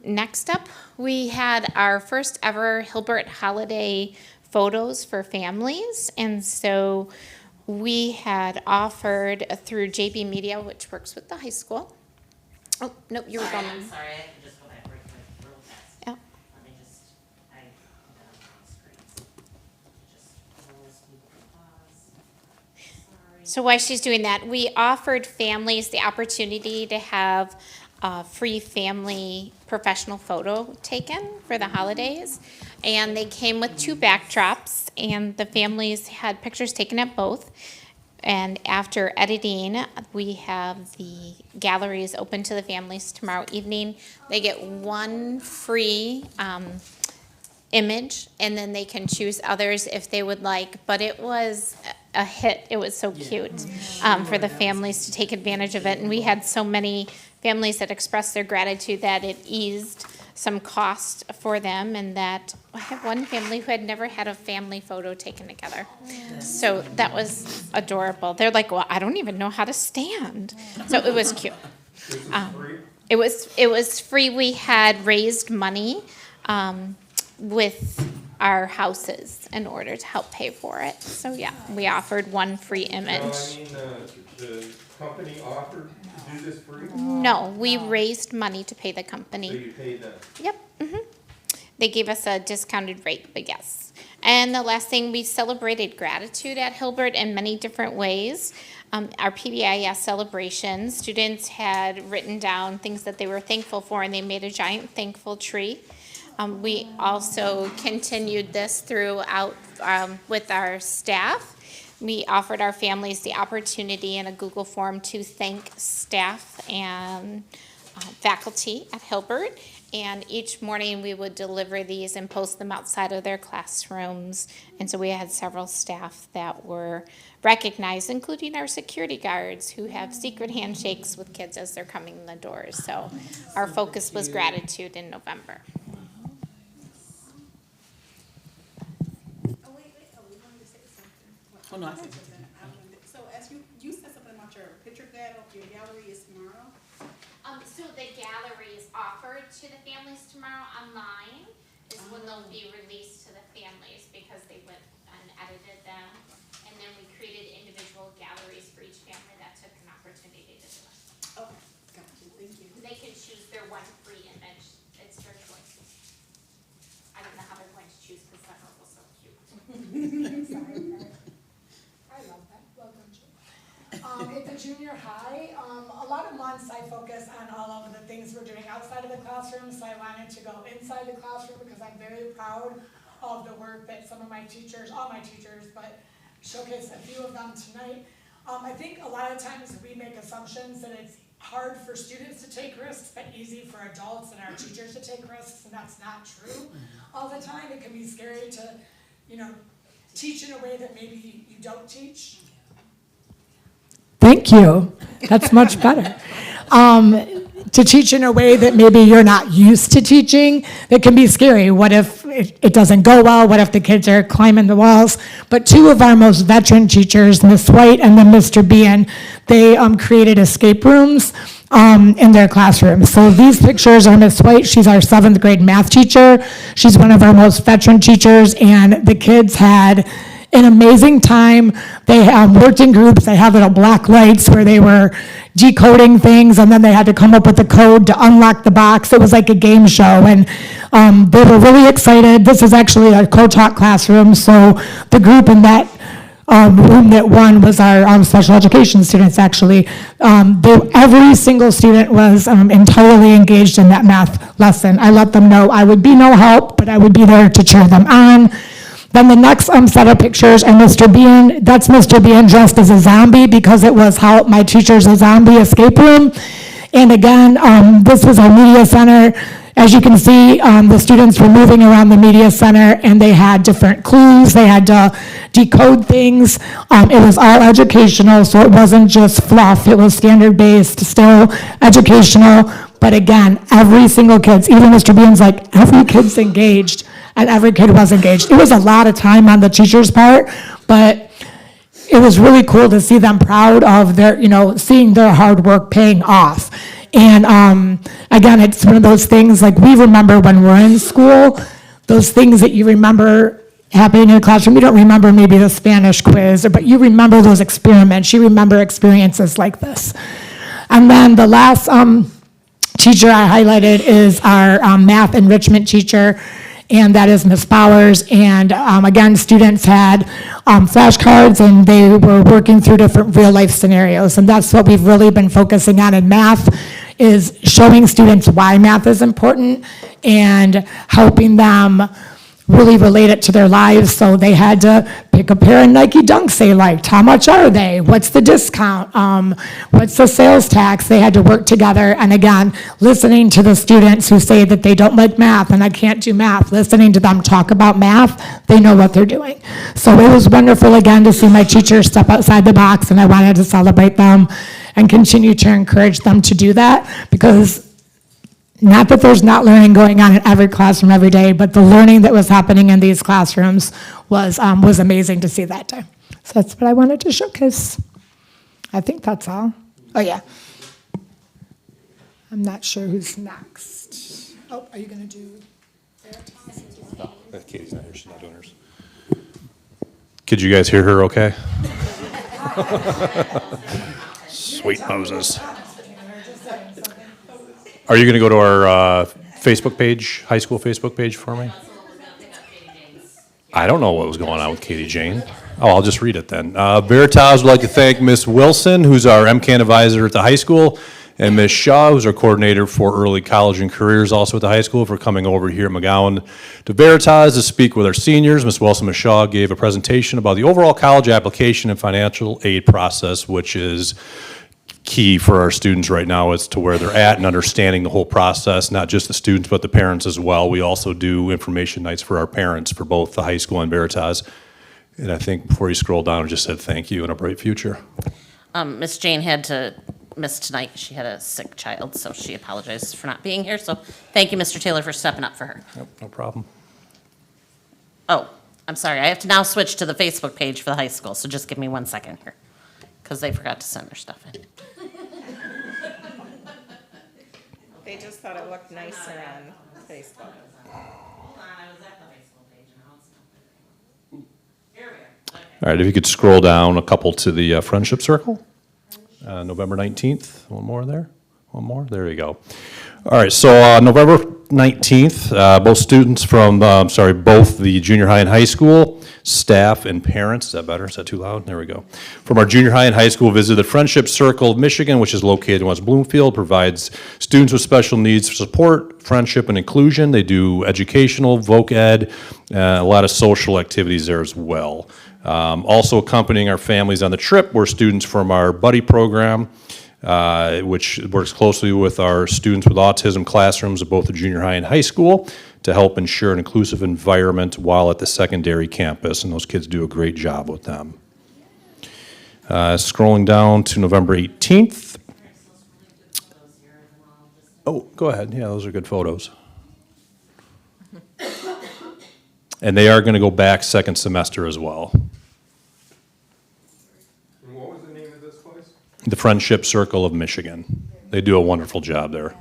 Next up, we had our first ever Hilbert holiday photos for families. And so we had offered through JB Media, which works with the high school. Oh, no, you were Sorry, going. I'm sorry, I can just go back real fast. Yeah. Let me just, I put that on the screen. Just close, we pause. Sorry. So while she's doing that, we offered families the opportunity to have a free family professional photo taken for the holidays. And they came with 2 backdrops, and the families had pictures taken at both. And after editing, we have the galleries open to the families tomorrow evening. They get 1 free image, and then they can choose others if they would like. But it was a hit. It was so cute for the families to take advantage of it. And we had so many families that expressed their gratitude that it eased some cost for them, and that I have one family who had never had a family photo taken together. So that was adorable. They're like, well, I don't even know how to stand. So it was cute. It was free. We had raised money with our houses in order to help pay for it. So yeah, we offered one free image. No, I mean, the company offered to do this free? No, we raised money to pay the company. So you paid them? Yep. They gave us a discounted rate, but yes. And the last thing, we celebrated gratitude at Hilbert in many different ways. Our PBIS celebration, students had written down things that they were thankful for, and they made a giant thankful tree. We also continued this throughout with our staff. We offered our families the opportunity in a Google form to thank staff and faculty at Hilbert. And each morning we would deliver these and post them outside of their classrooms. And so we had several staff that were recognized, including our security guards who have secret handshakes with kids as they're coming in the doors. So our focus was gratitude in November. Oh, no, I said something. So as you said something about your picture gallery is tomorrow? So the gallery is offered to the families tomorrow online, is when they'll be released to the families because they went and edited them. And then we created individual galleries for each family that took an opportunity to do it. Okay, got you, thank you. They can choose their one free image. It's their choice. I don't know how they're going to choose because several was so cute. I love that. Welcome, Jim. At the junior high, a lot of months I focus on all of the things we're doing outside of the classroom, so I wanted to go inside the classroom because I'm very proud of the work that some of my teachers, all my teachers, but showcase a few of them tonight. I think a lot of times we make assumptions that it's hard for students to take risks, but easy for adults and our teachers to take risks, and that's not true all the time. It can be scary to, teach in a way that maybe you don't teach. Thank you. That's much better. To teach in a way that maybe you're not used to teaching, that can be scary. What if it doesn't go well? What if the kids are climbing the walls? But two of our most veteran teachers, Miss White and then Mr. Bean, they created escape rooms in their classroom. So these pictures are Miss White. She's our 7th grade math teacher. She's one of our most veteran teachers, and the kids had an amazing time. They worked in groups. They had little black lights where they were decoding things, and then they had to come up with a code to unlock the box. It was like a game show, and they were really excited. This is actually a co-taught classroom, so the group in that room that won was our special education students, actually. Every single student was entirely engaged in that math lesson. I let them know I would be no help, but I would be there to cheer them on. Then the next set of pictures are Mr. Bean. That's Mr. Bean dressed as a zombie because it was how my teacher's a zombie escape room. And again, this was our media center. As you can see, the students were moving around the media center and they had different clues. They had to decode things. It was all educational, so it wasn't just fluff. It was standard-based, still educational. But again, every single kid, even Mr. Bean's like, every kid's engaged. And every kid was engaged. It was a lot of time on the teacher's part, but it was really cool to see them proud of their, seeing their hard work paying off. And again, it's one of those things like we remember when we're in school, those things that you remember happening in the classroom. You don't remember maybe the Spanish quiz, but you remember those experiments. You remember experiences like this. And then the last teacher I highlighted is our math enrichment teacher. And that is Ms. Bowers. And again, students had flashcards and they were working through different real life scenarios. And that's what we've really been focusing on in math, is showing students why math is important and helping them really relate it to their lives, so they had to pick a pair of Nike Dunks they liked. How much are they? What's the discount? What's the sales tax? They had to work together, and again, listening to the students who say that they don't like math and I can't do math, listening to them talk about math, they know what they're doing. So it was wonderful again to see my teachers step outside the box, and I wanted to celebrate them and continue to encourage them to do that, because not that there's not learning going on in every classroom every day, but the learning that was happening in these classrooms was amazing to see that day. So that's what I wanted to showcase. I think that's all. Oh, yeah. I'm not sure who's next. Oh, are you going to do? Katie's not here, she's not doing hers. Could you guys hear her okay? Sweet Moses. Are you going to go to our Facebook page, high school Facebook page for me? I don't know what was going on with Katie Jane. Oh, I'll just read it then. Veritas would like to thank Miss Wilson, who's our MCAN advisor at the high school, and Miss Shaw, who's our coordinator for early college and careers also at the high school, for coming over here at McGowan to Veritas to speak with our seniors. Miss Wilson, Miss Shaw gave a presentation about the overall college application and financial aid process, which is key for our students right now as to where they're at and understanding the whole process, not just the students, but the parents as well. We also do information nights for our parents for both the high school and Veritas. And I think before you scroll down, I just said thank you and a bright future. Miss Jane had to miss tonight. She had a sick child, so she apologizes for not being here. So thank you, Mr. Taylor, for stepping up for her. Yep, no problem. Oh, I'm sorry. I have to now switch to the Facebook page for the high school, so just give me 1 second here, because they forgot to send their stuff in. They just thought it looked nicer on Facebook. Hold on, I was at the high school page, now it's not. Here we are. Okay. All right, if you could scroll down a couple to the friendship circle. November 19th, one more there, one more, there you go. All right, so November 19th, both students from, both the junior high and high school, staff and parents, is that better, is that too loud? There we go. From our junior high and high school visited the Friendship Circle of Michigan, which is located in West Bloomfield, provides students with special needs support, friendship, and inclusion. They do educational, voc ed, a lot of social activities there as well. Also accompanying our families on the trip were students from our buddy program, which works closely with our students with autism classrooms at both the junior high and high school to help ensure an inclusive environment while at the secondary campus, and those kids do a great job with them. Scrolling down to November 18th. Oh, go ahead. Yeah, those are good photos. And they are going to go back second semester as well. And what was the name of this place? The Friendship Circle of Michigan. They do a wonderful job there.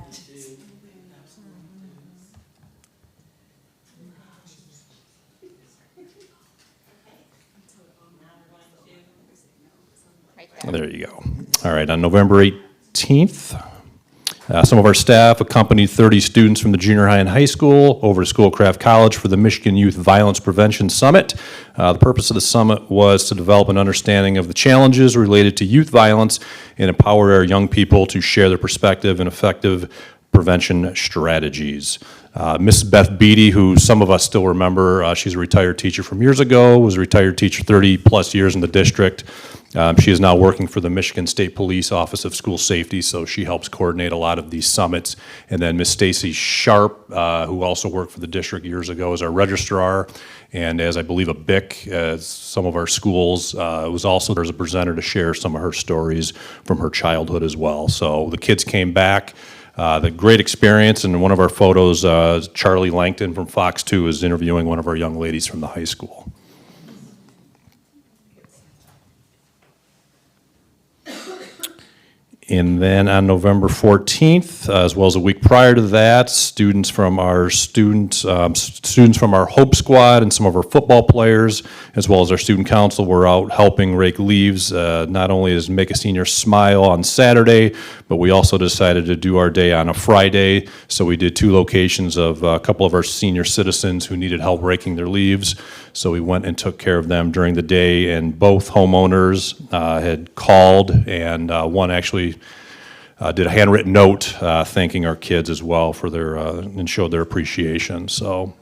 There you go. All right, on November 18th, some of our staff accompanied 30 students from the junior high and high school over to Schoolcraft College for the Michigan Youth Violence Prevention Summit. The purpose of the summit was to develop an understanding of the challenges related to youth violence and empower our young people to share their perspective and effective prevention strategies. Mrs. Beth Beatty, who some of us still remember, she's a retired teacher from years ago, was a retired teacher 30-plus years in the district. She is now working for the Michigan State Police Office of School Safety, so she helps coordinate a lot of these summits. And then Miss Stacy Sharp, who also worked for the district years ago as our registrar, and as I believe a BIC at some of our schools, was also there as a presenter to share some of her stories from her childhood as well. So the kids came back. The great experience, and in one of our photos, Charlie Langton from Fox 2 is interviewing one of our young ladies from the high school. And then on November 14th, as well as a week prior to that, students from our Hope Squad and some of our football players, as well as our student council, were out helping rake leaves, not only as Make a Senior Smile on Saturday, but we also decided to do our day on a Friday. So we did 2 locations of a couple of our senior citizens who needed help raking their leaves. So we went and took care of them during the day, and both homeowners had called, and one actually did a handwritten note thanking our kids as well for their and showed their appreciation. So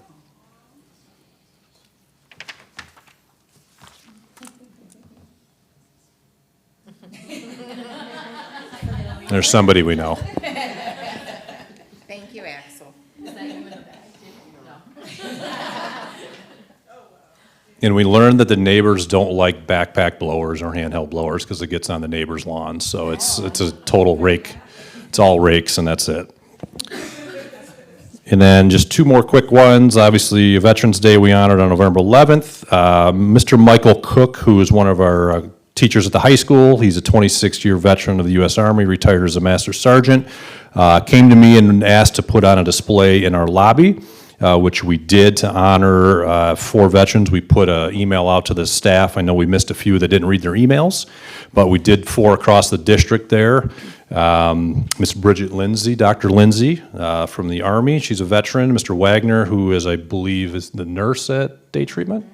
There's somebody we know. Thank you, Axel. And we learned that the neighbors don't like backpack blowers or handheld blowers because it gets on the neighbors' lawns. So it's a total rake. It's all rakes, and that's it. And then just two more quick ones. Obviously, Veterans Day we honored on November 11th. Mr. Michael Cook, who is one of our teachers at the high school, he's a 26-year veteran of the U.S. Army, retired as a Master Sergeant, came to me and asked to put on a display in our lobby, which we did to honor 4 veterans. We put an email out to the staff. I know we missed a few that didn't read their emails, but we did 4 across the district there. Miss Bridget Lindsay, Dr. Lindsay from the Army, she's a veteran. Mr. Wagner, who is, I believe, is the nurse at Day Treatment.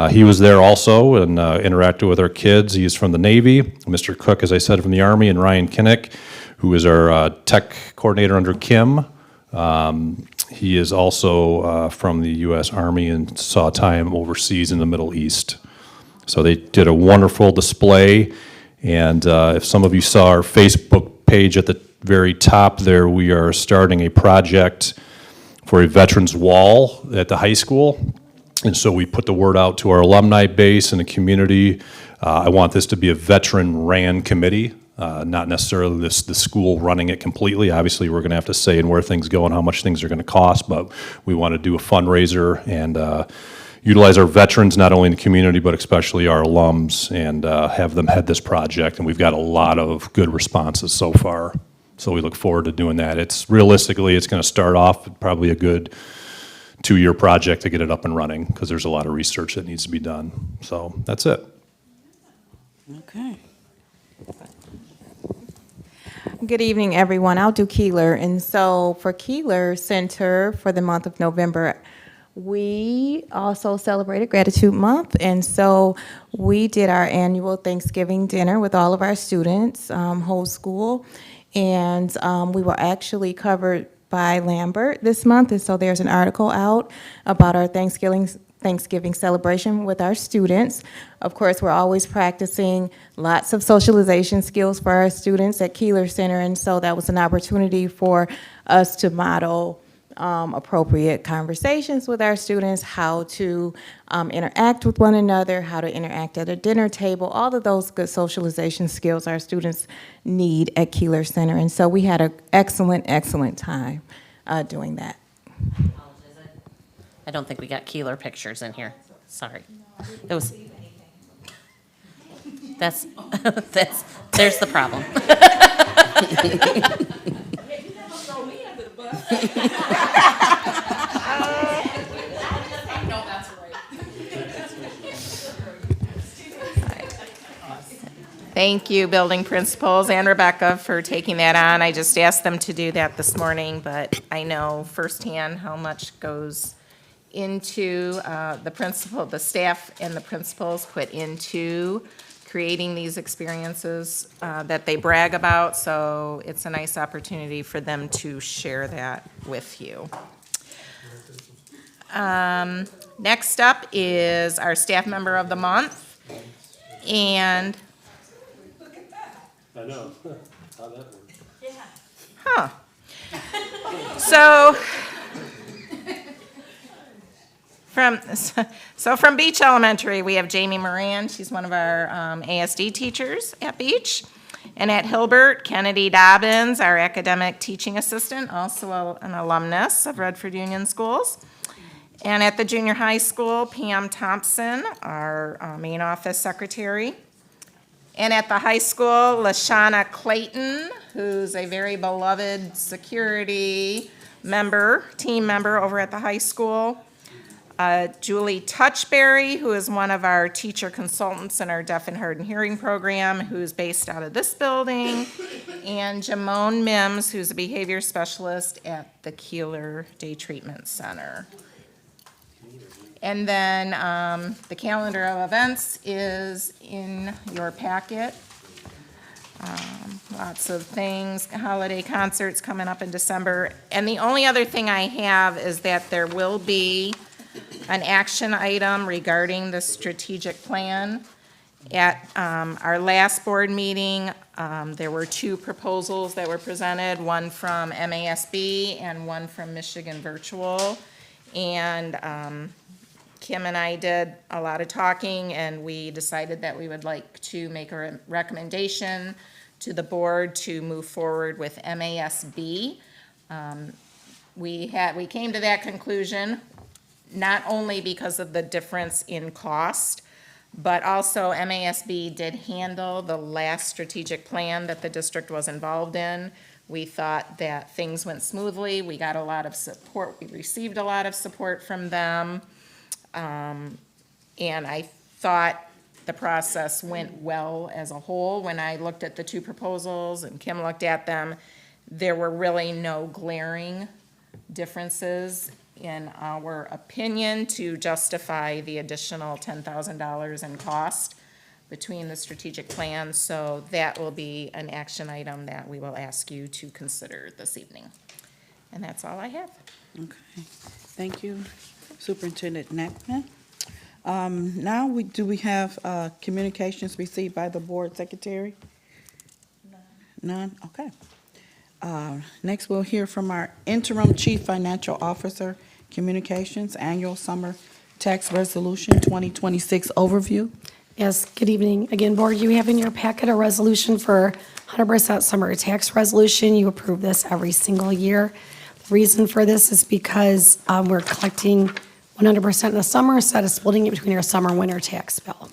He was there also and interacted with our kids. He is from the Navy. Mr. Cook, as I said, from the Army, and Ryan Kinnick, who is our tech coordinator under Kim. He is also from the U.S. Army and saw time overseas in the Middle East. So they did a wonderful display. And if some of you saw our Facebook page at the very top there, we are starting a project for a veterans wall at the high school. And so we put the word out to our alumni base and the community. I want this to be a veteran-ran committee, not necessarily the school running it completely. Obviously, we're going to have to say in where things go and how much things are going to cost, but we want to do a fundraiser and utilize our veterans, not only in the community, but especially our alums, and have them head this project. And we've got a lot of good responses so far. So we look forward to doing that. It's realistically, it's going to start off with probably a good 2-year project to get it up and running, because there's a lot of research that needs to be done. So that's it. Okay. Good evening, everyone. I'll do Keeler. And so for Keeler Center for the month of November, we also celebrated Gratitude Month. And so we did our annual Thanksgiving dinner with all of our students, whole school. And we were actually covered by Lambert this month. And so there's an article out about our Thanksgiving celebration with our students. Of course, we're always practicing lots of socialization skills for our students at Keeler Center, and so that was an opportunity for us to model appropriate conversations with our students, how to interact with one another, how to interact at a dinner table, all of those good socialization skills our students need at Keeler Center. And so we had an excellent, excellent time doing that. I don't think we got Keeler pictures in here. Sorry. It was. That's there's the problem. Thank you, building principals and Rebecca, for taking that on. I just asked them to do that this morning, but I know firsthand how much goes into the staff and the principals put into creating these experiences that they brag about. So it's a nice opportunity for them to share that with you. Next up is our staff member of the month. And I know how that works. Huh. So from Beach Elementary, we have Jamie Moran. She's one of our ASD teachers at Beach. And at Hilbert, Kennedy Dobbins, our academic teaching assistant, also an alumnus of Redford Union Schools. And at the junior high school, Pam Thompson, our main office secretary. And at the high school, Lashana Clayton, who's a very beloved security team member over at the high school. Julie Touchberry, who is one of our teacher consultants in our Deaf and Hard and Hearing program, who's based out of this building. And Jamone Mims, who's a behavior specialist at the Keeler Day Treatment Center. And then the calendar of events is in your packet. Lots of things, holiday concerts coming up in December. And the only other thing I have is that there will be an action item regarding the strategic plan. At our last board meeting, there were two proposals that were presented, one from MASB and one from Michigan Virtual. And Kim and I did a lot of talking, and we decided that we would like to make a recommendation to the board to move forward with MASB. We came to that conclusion not only because of the difference in cost, but also MASB did handle the last strategic plan that the district was involved in. We thought that things went smoothly. We got a lot of support. We received a lot of support from them. And I thought the process went well as a whole. When I looked at the two proposals and Kim looked at them, there were really no glaring differences in our opinion to justify the additional $10,000 in cost between the strategic plans. So that will be an action item that we will ask you to consider this evening. And that's all I have. Okay, thank you, Superintendent Nachman. Now, do we have communications received by the board secretary? None, okay. Next, we'll hear from our interim chief financial officer, communications, annual summer tax resolution 2026 overview. Yes, good evening. Again, board, you have in your packet a resolution for 100% summer tax resolution. You approve this every single year. The reason for this is because we're collecting 100% in the summer instead of splitting it between our summer and winter tax bill.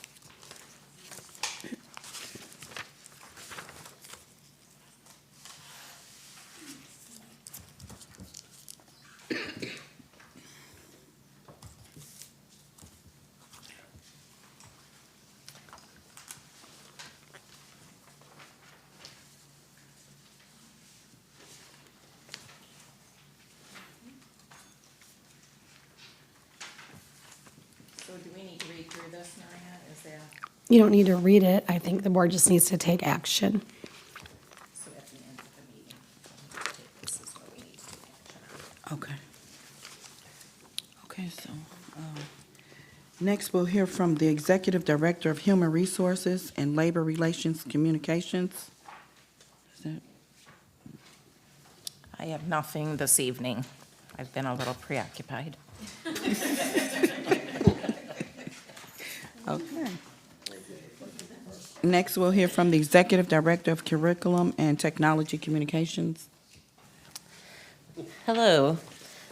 So do we need to read through this, Maria? Is there, You don't need to read it. I think the board just needs to take action. so at the end of the meeting, this is what we need to take action on. Okay. Okay, so, next we'll hear from the Executive Director of Human Resources and Labor Relations Communications. Is that- I have nothing this evening. I've been a little preoccupied. Okay. Next, we'll hear from the Executive Director of Curriculum and Technology Communications. Hello.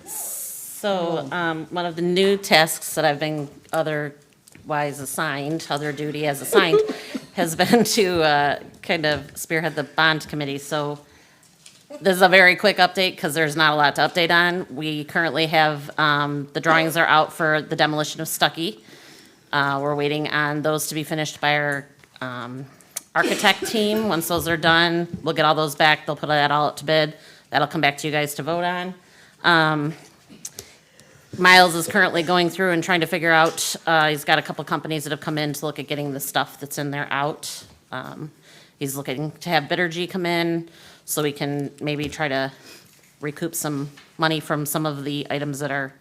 So, one of the new tasks that I've been otherwise assigned, other duty as assigned, has been to kind of spearhead the bond committee. So this is a very quick update because there's not a lot to update on. We currently have, the drawings are out for the demolition of Stuckey. We're waiting on those to be finished by our architect team. Once those are done, we'll get all those back. They'll put that all out to bid. That'll come back to you guys to vote on. Miles is currently going through and trying to figure out, he's got a couple companies that have come in to look at getting the stuff that's in there out. He's looking to have Bittergy come in so we can maybe try to recoup some money from some of the items that are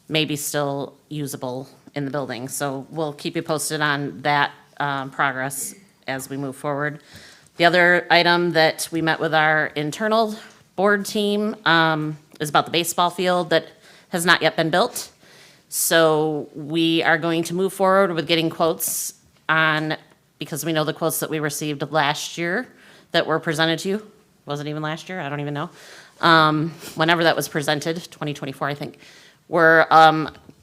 maybe still usable in the building. So we'll keep you posted on that progress as we move forward. The other item that we met with our internal board team is about the baseball field that has not yet been built. So we are going to move forward with getting quotes on, because we know the quotes that we received last year that were presented to you. Was it even last year? I don't even know. Whenever that was presented, 2024, I think, were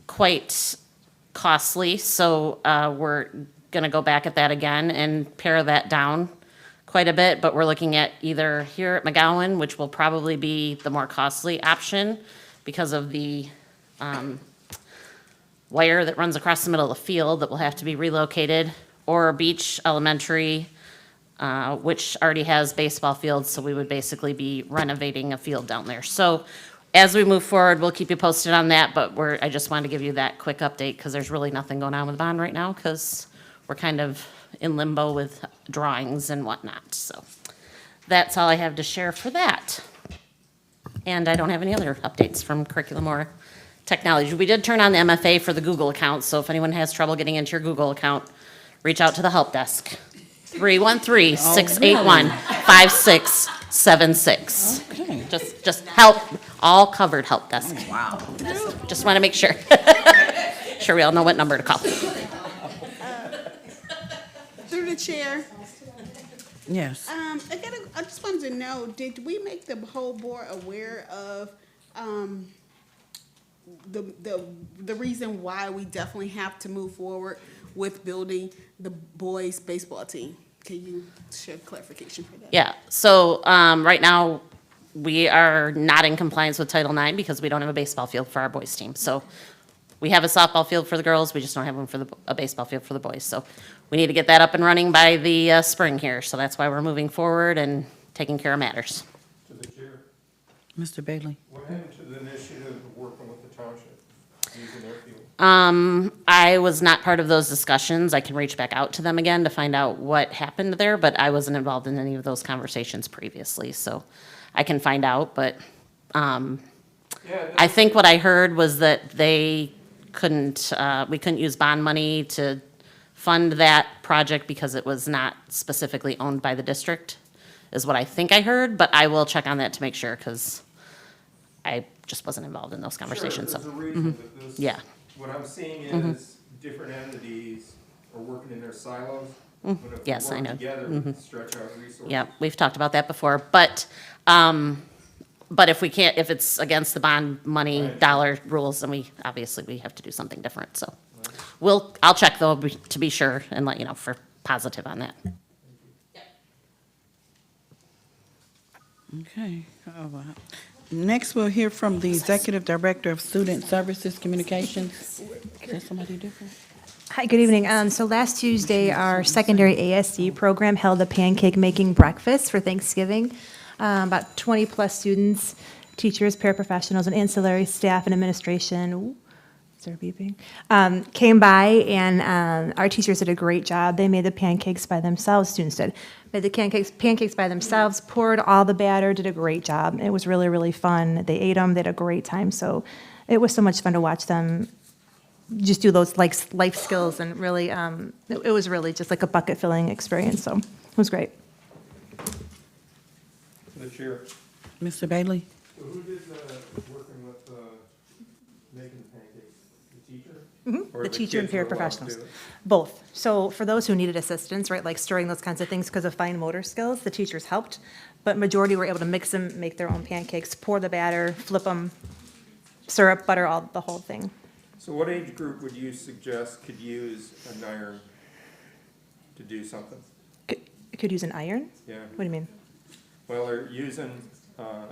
quite costly. So we're gonna go back at that again and pare that down quite a bit, but we're looking at either here at McGowan, which will probably be the more costly option because of the wire that runs across the middle of the field that will have to be relocated, or Beach Elementary, which already has baseball fields, so we would basically be renovating a field down there. So as we move forward, we'll keep you posted on that, but I just wanted to give you that quick update because there's really nothing going on with the bond right now because we're kind of in limbo with drawings and whatnot. So that's all I have to share for that. And I don't have any other updates from curriculum or technology. We did turn on the MFA for the Google account, so if anyone has trouble getting into your Google account, reach out to the help desk. 313-681-5676. Okay. Just help, all covered help desk. Wow. Just want to make sure. Sure we all know what number to call. Through the chair, Yes. I just wanted to know, did we make the whole board aware of, the reason why we definitely have to move forward with building the boys' baseball team? Can you share clarification for that? Yeah, so right now, we are not in compliance with Title IX because we don't have a baseball field for our boys' team. So we have a softball field for the girls, we just don't have one for a baseball field for the boys. So we need to get that up and running by the spring here. So that's why we're moving forward and taking care of matters. To the chair, Mr. Bailey? what happened to the initiative of working with the township, using their field? I was not part of those discussions. I can reach back out to them again to find out what happened there, but I wasn't involved in any of those conversations previously, so I can find out, but, I think what I heard was that they couldn't, we couldn't use bond money to fund that project because it was not specifically owned by the district, is what I think I heard, but I will check on that to make sure, because I just wasn't involved in those conversations, so. Sure, there's a reason that this. Yeah. What I'm seeing is different entities are working in their silos. But if we Yes, I work know. together, we can stretch out resources. Yeah, we've talked about that before, but if we can't, if it's against the bond money dollar rules, then we have to do something different, so. I'll check though, to be sure, and let you know for positive on that. Okay. Oh, wow. Next, we'll hear from the Executive Director of Student Services Communications. Is there somebody different? Hi, good evening. So last Tuesday, our secondary ASD program held a pancake making breakfast for Thanksgiving. About 20-plus students, teachers, paraprofessionals, and ancillary staff and administration, is there a beeping? Came by, and our teachers did a great job. They made the pancakes by themselves, students did. Made the pancakes by themselves, poured all the batter, did a great job. It was really, really fun. They ate them, they had a great time. So it was so much fun to watch them just do those like life skills, and really, it was really just like a bucket filling experience. So it was great. To the chair. Mr. Bailey? So who did working with making the pancakes? The teacher? Or The teacher and kids were allowed to paraprofessionals. do it? Both. So for those who needed assistance, right, like stirring those kinds of things because of fine motor skills, the teachers helped. But majority were able to mix them, make their own pancakes, pour the batter, flip them, syrup, butter, the whole thing. So what age group would you suggest could use an iron to do something? Could use an iron? Yeah. What do you mean? Well, they're using a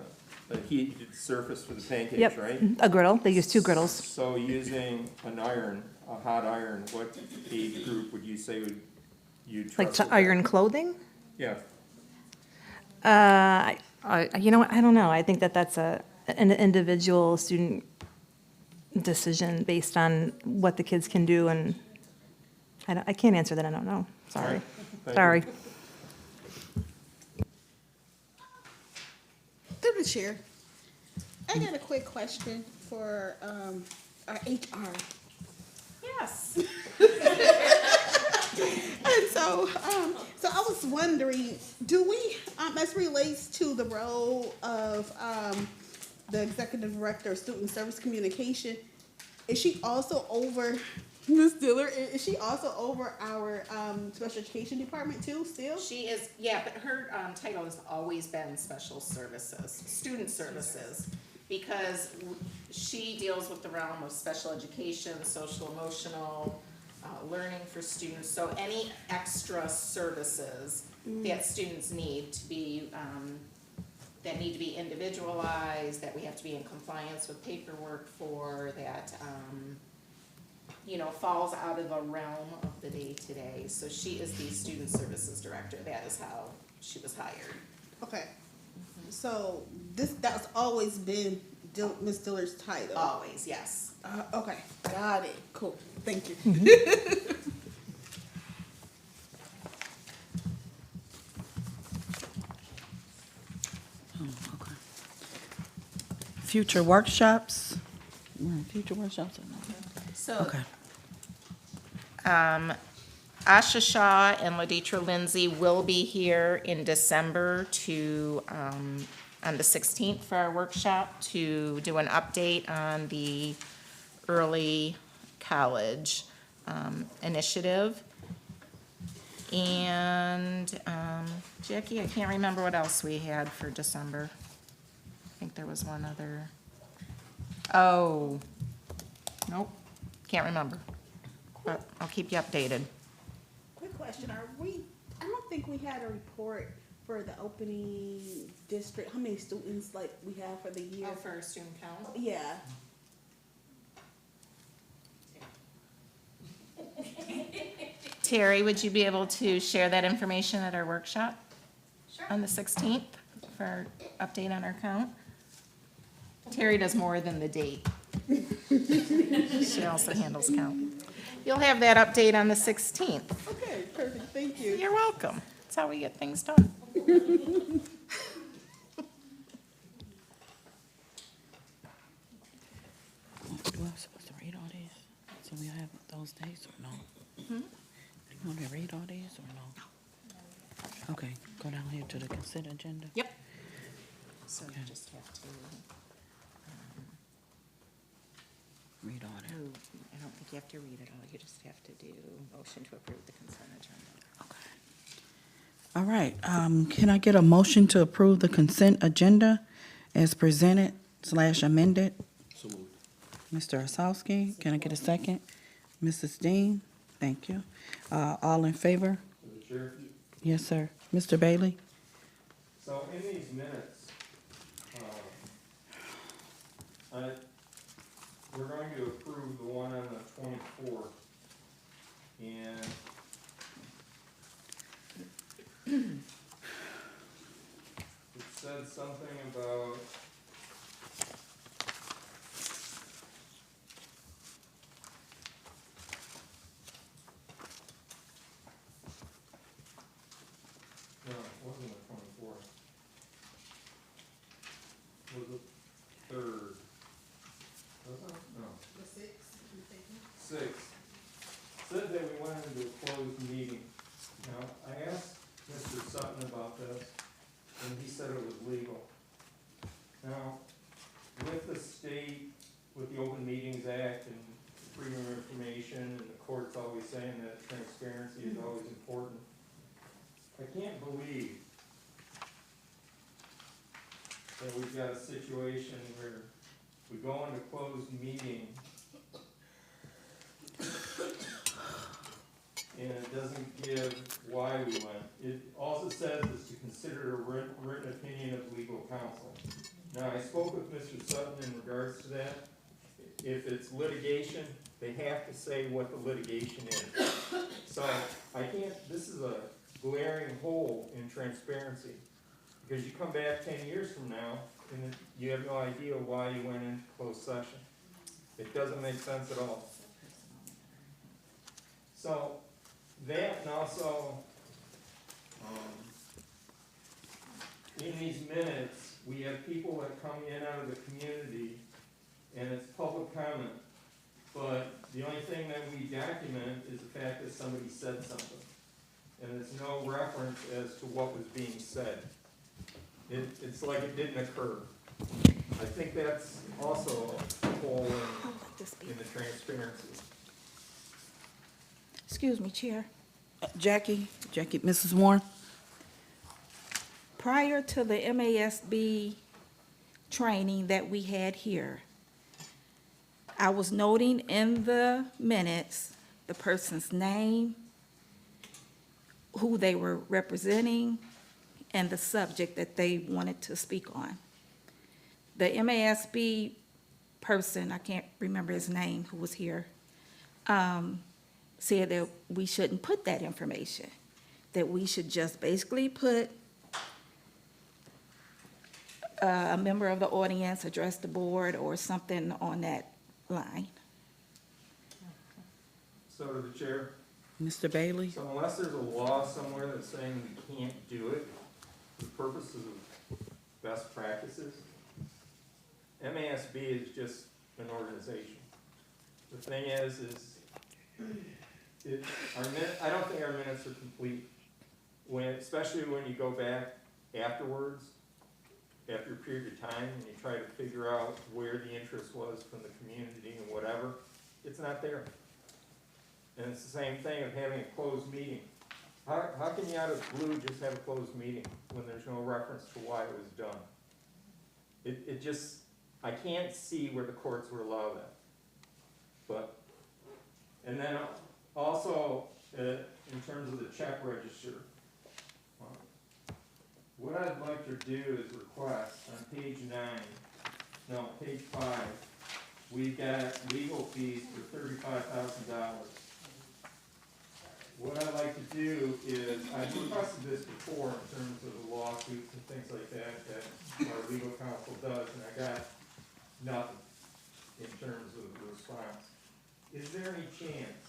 heated surface for the pancakes, Yep, right? a griddle. They use 2 griddles. So using an iron, a hot iron, what age group would you say you'd trust? Like to with that? iron clothing? Yeah. You know what, I don't know. I think that's an individual student decision based on what the kids can do, and I can't answer that, I don't know. Sorry. Alright, thank Sorry. you. Through the chair, I got a quick question for our HR. Yes. And so I was wondering, do we, as relates to the role of the Executive Director of Student Service Communication, is she also over, Ms. Diller, is she also over our special education department too, still? She is, yeah, but her title has always been special services, student services, because she deals with the realm of special education, social emotional, learning for students. So any extra services that students need to be, that need to be individualized, that we have to be in compliance with paperwork for, that, falls out of the realm of the day-to-day. So she is the student services director. That is how she was hired. Okay. So that's always been Ms. Diller's title? Always, yes. Okay, got it. Cool. Thank you. Future workshops? Future workshops? So, Okay. Asha Shaw and Laditra Lindsay will be here in December to, on the 16th for our workshop, to do an update on the early college initiative. And Jackie, I can't remember what else we had for December. I think there was one other. Oh, nope, can't remember. But I'll keep you updated. Quick question, I don't think we had a report for the opening district, how many students like we have for the year? Oh, for student count? Yeah. Terry, would you be able to share that information at our workshop? Sure. On the 16th for our update on our count? Terry does more than the date. She also handles count. You'll have that update on the 16th. Okay, perfect, thank you. You're welcome. That's how we get things done. Do I supposed to read all these? So we have those days or no? Do you want to read all these or no? Okay, go down here to the consent agenda. Yep. So you just have to, Read all that. I don't think you have to read it all. You just have to do motion to approve the consent agenda. All right, can I get a motion to approve the consent agenda as presented / amended? So moved. Mr. Osowski, can I get a second? Mrs. Dean, thank you. All in favor? Mr. Chair? Yes, sir. Mr. Bailey? So in these minutes, we're going to approve the one on the 24th. And it said something about no, it wasn't the 24th. Was it third? Was it? No. The sixth, you thinking? Six, said that we went into a closed meeting. Now, I asked Mr. Sutton about this, and he said it was legal. Now, with the state, with the Open Meetings Act and freedom of information, and the court's always saying that transparency is always important, I can't believe that we've got a situation where we go into closed meeting and it doesn't give why we went. It also says is to consider a written opinion of legal counsel. Now, I spoke with Mr. Sutton in regards to that. If it's litigation, they have to say what the litigation is. So I can't, this is a glaring hole in transparency. Because you come back 10 years from now and you have no idea why you went into closed session. It doesn't make sense at all. So that, and also, in these minutes, we have people that come in out of the community, and it's public comment, but the only thing that we document is the fact that somebody said something. And there's no reference as to what was being said. It's like it didn't occur. I think that's also a hole in the transparency. Excuse me, Chair. Jackie, Mrs. Warren? Prior to the MASB training that we had here, I was noting in the minutes the person's name, who they were representing, and the subject that they wanted to speak on. The MASB person, I can't remember his name, who was here, said that we shouldn't put that information, that we should just basically put a member of the audience address the board or something on that line. So to the chair, Mr. Bailey? so unless there's a law somewhere that's saying we can't do it, for purposes of best practices, MASB is just an organization. The thing is I don't think our minutes are complete. Especially when you go back afterwards, after a period of time, and you try to figure out where the interest was from the community and whatever, it's not there. And it's the same thing of having a closed meeting. How can you out of the blue just have a closed meeting when there's no reference to why it was done? It just, I can't see where the courts would allow that. But, and then also, in terms of the check register, what I'd like to do is request on page 5, we've got legal fees for $35,000. What I'd like to do is, I've requested this before in terms of the lawsuits and things like that our legal counsel does, and I got nothing in terms of the response. Is there any chance,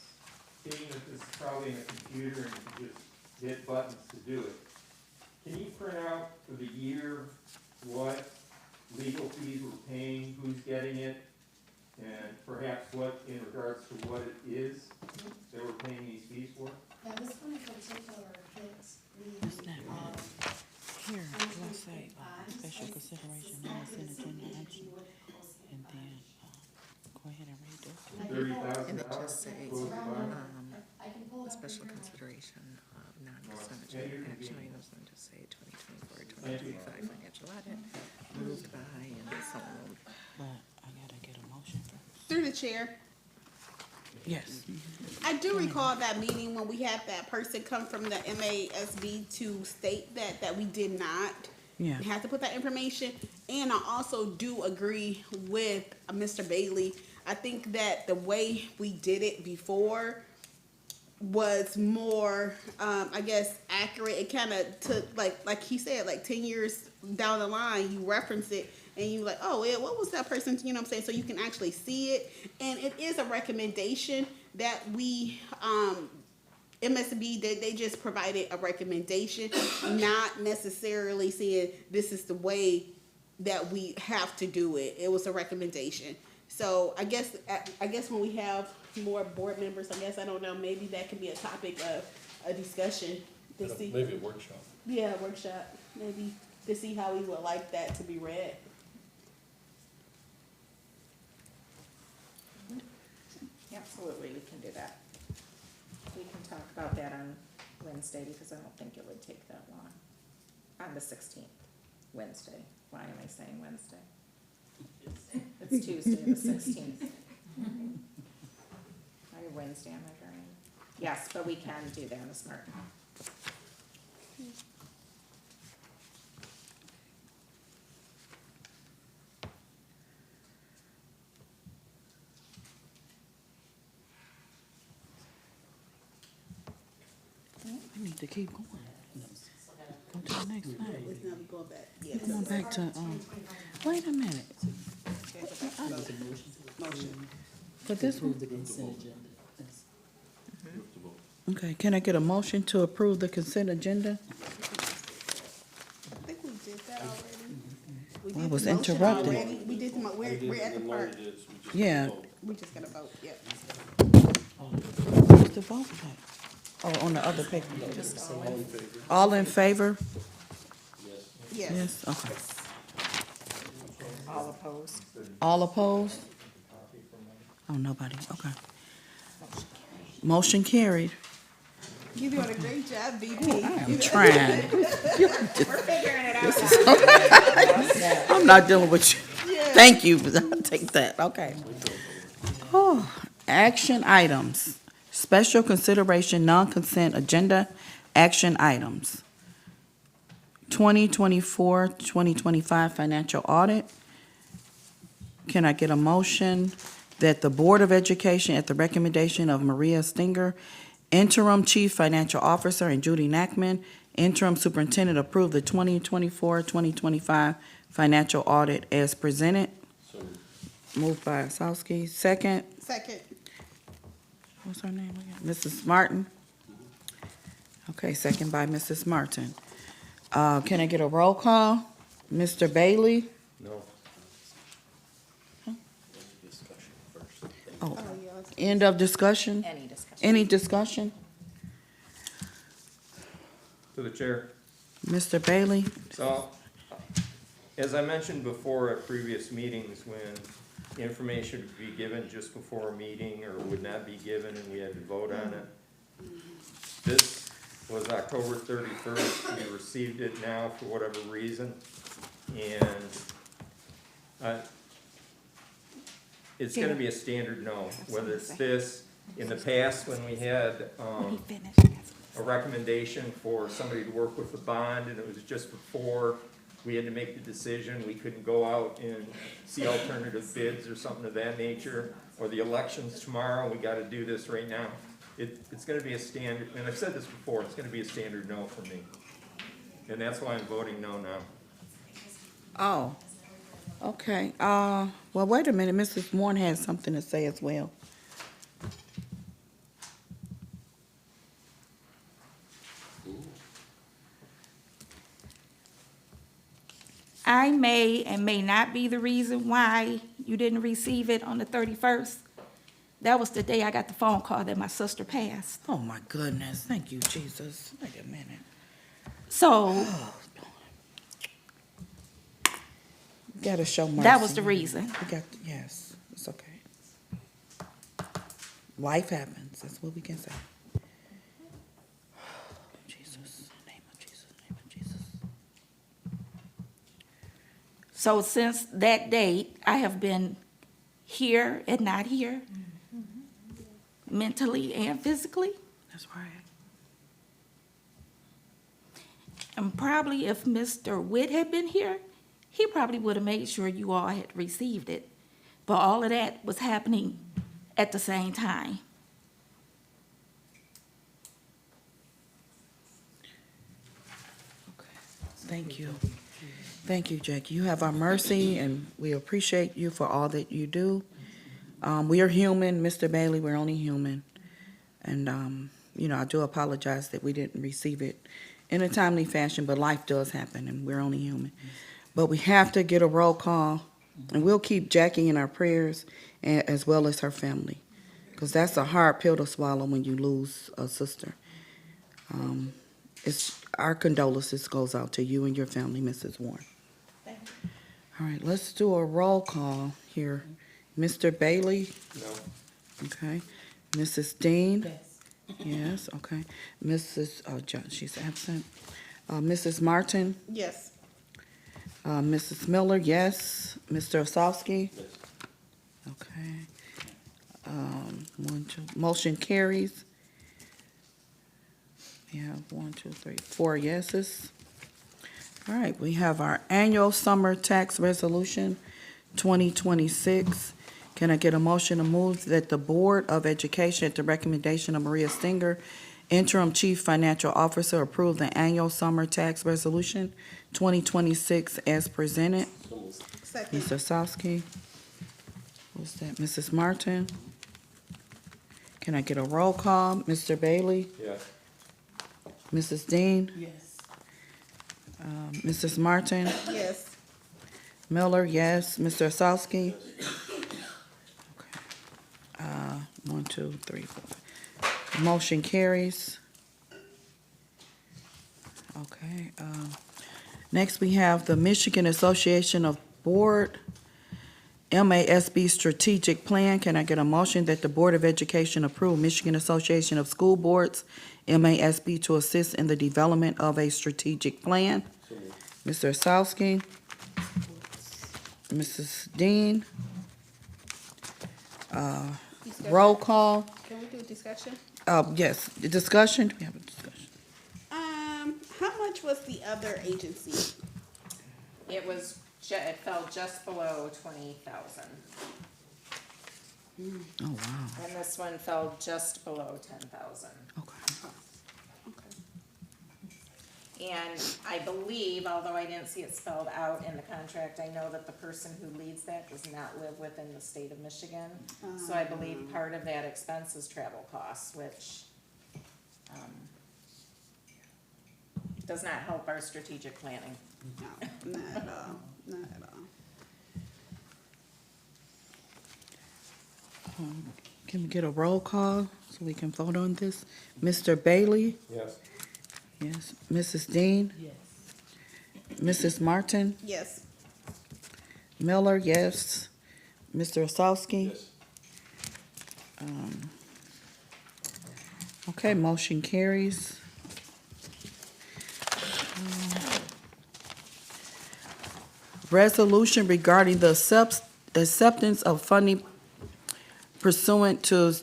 being that this is probably in a computer and you can just hit buttons to do it, can you print out for the year what legal fees we're paying, who's getting it, and perhaps what, in regards to what it is that we're paying these fees for? Yeah, this one in particular hits It's not right. Here, let's say, special consideration, consent agenda action, and then, go ahead and read it. And it just say, special consideration of non-consent agenda action items, and just say 2024-2025 financial audit, moved by, and so on. But I gotta get a motion first. Through the chair, Yes. I do recall that meeting when we had that person come from the MASB to state that we did not Yeah. have to put that information. And I also do agree with Mr. Bailey. I think that the way we did it before was more, I guess, accurate. It kind of took, like he said, like 10 years down the line, you reference it and you like, oh, yeah, what was that person, you know what I'm saying? So you can actually see it. And it is a recommendation that we, MSB, they just provided a recommendation, not necessarily saying this is the way that we have to do it. It was a recommendation. So I guess when we have more board members, I guess, I don't know, maybe that could be a topic of a discussion to see. Maybe a workshop. Yeah, a workshop, maybe, to see how we would like that to be read. Absolutely, we can do that. We can talk about that on Wednesday, because I don't think it would take that long. On the 16th, Wednesday. Why am I saying Wednesday? It's Tuesday, the 16th. Wednesday on my brain. Yes, but we can do that, Ms. Martin. We need to keep going. Go to the next slide. Let's not go back. Yeah. Come on back to, wait a minute. Motion. For this one? Okay, can I get a motion to approve the consent agenda? I think we did that already. We I did was the motion interrupted. already. We did we're at the part, Yeah. we just gotta vote, yeah. What's the vote like? Oh, on the other paper. All in favor? Yes. Yes, okay. All opposed? All opposed? Oh, nobody, okay. Motion carried. You're doing a great job, VP. I'm trying. We're figuring it out. I'm not dealing with you. Thank you, I'll take that, okay. Oh, action items. Special consideration, non-consent agenda, action items. 2024-2025 financial audit. Can I get a motion that the Board of Education, at the recommendation of Maria Stinger, Interim Chief Financial Officer, and Judy Nackman, Interim Superintendent, approve the 2024-2025 financial audit as presented? Moved by Osowski, second. Second. What's her name again? Mrs. Martin? Okay, second by Mrs. Martin. Can I get a roll call? Mr. Bailey? No. Oh, Oh, yeah, End of discussion? Any discussion? Any discussion? To the chair. Mr. Bailey? So, as I mentioned before at previous meetings, when information would be given just before a meeting or would not be given and we had to vote on it. This was October 31st. We received it now for whatever reason. And it's gonna be a standard no, whether it's this. In the past, when we had, a recommendation for somebody to work with the bond, and it was just before we had to make the decision, we couldn't go out and see alternative bids or something of that nature, or the election's tomorrow, we gotta do this right now. It's gonna be a standard, and I've said this before, it's gonna be a standard no for me. And that's why I'm voting no now. Oh, okay. Well, wait a minute, Mrs. Warren has something to say as well. I may and may not be the reason why you didn't receive it on the 31st. That was the day I got the phone call that my sister passed. Oh, my goodness. Thank you, Jesus. Wait a minute. So Gotta show mercy. that was the reason. Yes, it's okay. Life happens. That's what we can say. Jesus, name of Jesus, name of Jesus. So since that date, I have been here and not here, mentally and physically. That's right. And probably if Mr. Witt had been here, he probably would have made sure you all had received it. But all of that was happening at the same time. Thank you. Thank you, Jackie. You have our mercy, and we appreciate you for all that you do. We are human, Mr. Bailey, we're only human. And, I do apologize that we didn't receive it in a timely fashion, but life does happen, and we're only human. But we have to get a roll call, and we'll keep Jackie in our prayers, as well as her family, because that's a hard pill to swallow when you lose a sister. Our condolences goes out to you and your family, Mrs. Warren. Thank you. All right, let's do a roll call here. Mr. Bailey? No. Okay. Mrs. Dean? Yes. Yes, okay. Mrs., she's absent. Mrs. Martin? Yes. Mrs. Miller, yes. Mr. Osowski? Yes. Okay. Motion carries. We have 4 yeses. All right, we have our annual summer tax resolution 2026. Can I get a motion to move that the Board of Education, at the recommendation of Maria Stinger, Interim Chief Financial Officer, approve the annual summer tax resolution 2026 as presented? Second. Mr. Osowski. What's that? Mrs. Martin? Can I get a roll call? Mr. Bailey? Yes. Mrs. Dean? Yes. Mrs. Martin? Yes. Miller, yes. Mr. Osowski? Okay. 1, 2, 3, 4. Motion carries. Okay. Next, we have the Michigan Association of Board MASB Strategic Plan. Can I get a motion that the Board of Education approve Michigan Association of School Boards, MASB, to assist in the development of a strategic plan? Mr. Osowski? Mrs. Dean? Roll call? Can we do discussion? Yes, the discussion? Do we have a discussion? How much was the other agency? It fell just below 20,000. Oh, wow. And this one fell just below 10,000. Okay. And I believe, although I didn't see it spelled out in the contract, I know that the person who leads that does not live within the state of Michigan. So I believe part of that expense is travel costs, which, does not help our strategic planning. No, not at all, not at all. Can we get a roll call so we can vote on this? Mr. Bailey? Yes. Yes. Mrs. Dean? Yes. Mrs. Martin? Yes. Miller, yes. Mr. Osowski? Yes. Okay, motion carries. Resolution regarding the acceptance of funding pursuant to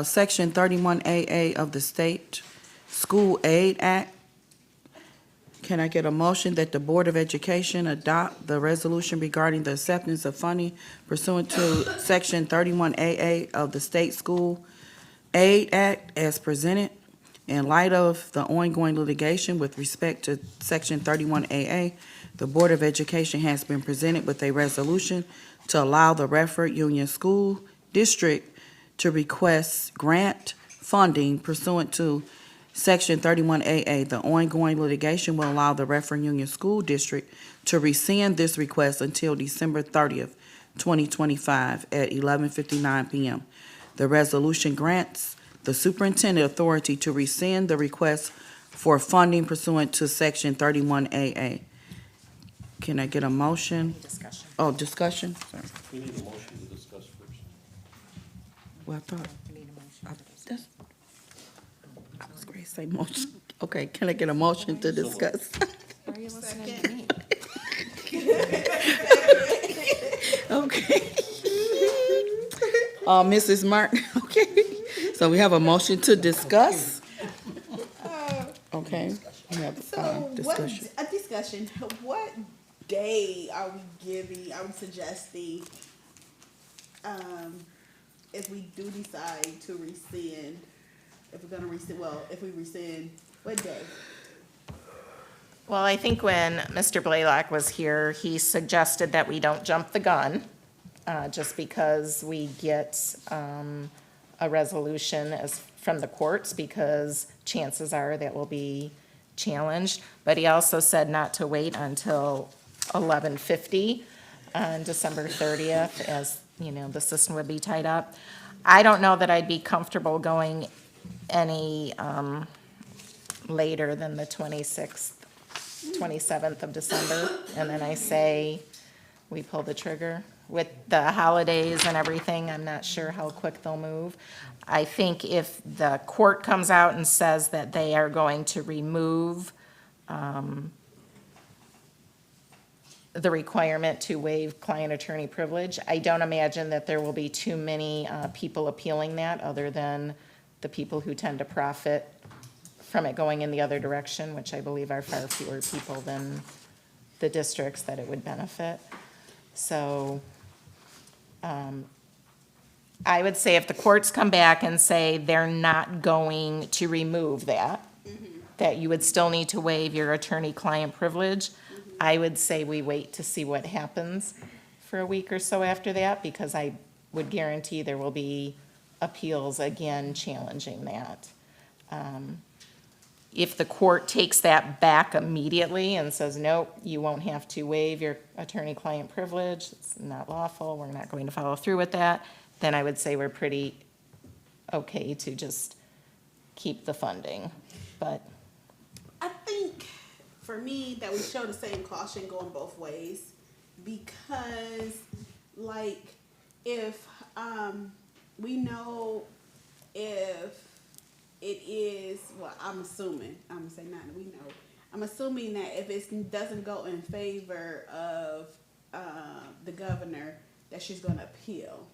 Section 31AA of the State School Aid Act. Can I get a motion that the Board of Education adopt the resolution regarding the acceptance of funding pursuant to Section 31AA of the State School Aid Act as presented in light of the ongoing litigation with respect to Section 31AA? The Board of Education has been presented with a resolution to allow the Redford Union School District to request grant funding pursuant to Section 31AA. The ongoing litigation will allow the Redford Union School District to rescind this request until December 30th, 2025 at 11:59 p.m. The resolution grants the superintendent authority to rescind the request for funding pursuant to Section 31AA. Can I get a motion? Discussion. Oh, discussion? Sorry. We need a motion to discuss first. Well, I thought, We need a motion to discuss. that's, I was going to say motion. Okay, can I get a motion to discuss? Why are you listening to me? Okay. Mrs. Martin, okay. So we have a motion to discuss? Okay. We have So discussion. a discussion, what day are we giving, are we suggesting, if we do decide to rescind, if we're gonna rescind, well, if we rescind, what day? Well, I think when Mr. Blaylock was here, he suggested that we don't jump the gun, just because we get a resolution from the courts, because chances are that will be challenged. But he also said not to wait until 11:50 on December 30th, as, you know, the system would be tied up. I don't know that I'd be comfortable going any later than the 26th, 27th of December, and then I say we pull the trigger. With the holidays and everything, I'm not sure how quick they'll move. I think if the court comes out and says that they are going to remove the requirement to waive client-attorney privilege, I don't imagine that there will be too many people appealing that, other than the people who tend to profit from it going in the other direction, which I believe are far fewer people than the districts that it would benefit. So I would say if the courts come back and say they're not going to remove that, that you would still need to waive your attorney-client privilege, I would say we wait to see what happens for a week or so after that, because I would guarantee there will be appeals again challenging that. If the court takes that back immediately and says, nope, you won't have to waive your attorney-client privilege, it's not lawful, we're not going to follow through with that, then I would say we're pretty okay to just keep the funding. But I think, for me, that we show the same caution going both ways, because, like, if, we know if it is, well, I'm assuming, I'm gonna say not, we know, I'm assuming that if it doesn't go in favor of, the governor, that she's gonna appeal.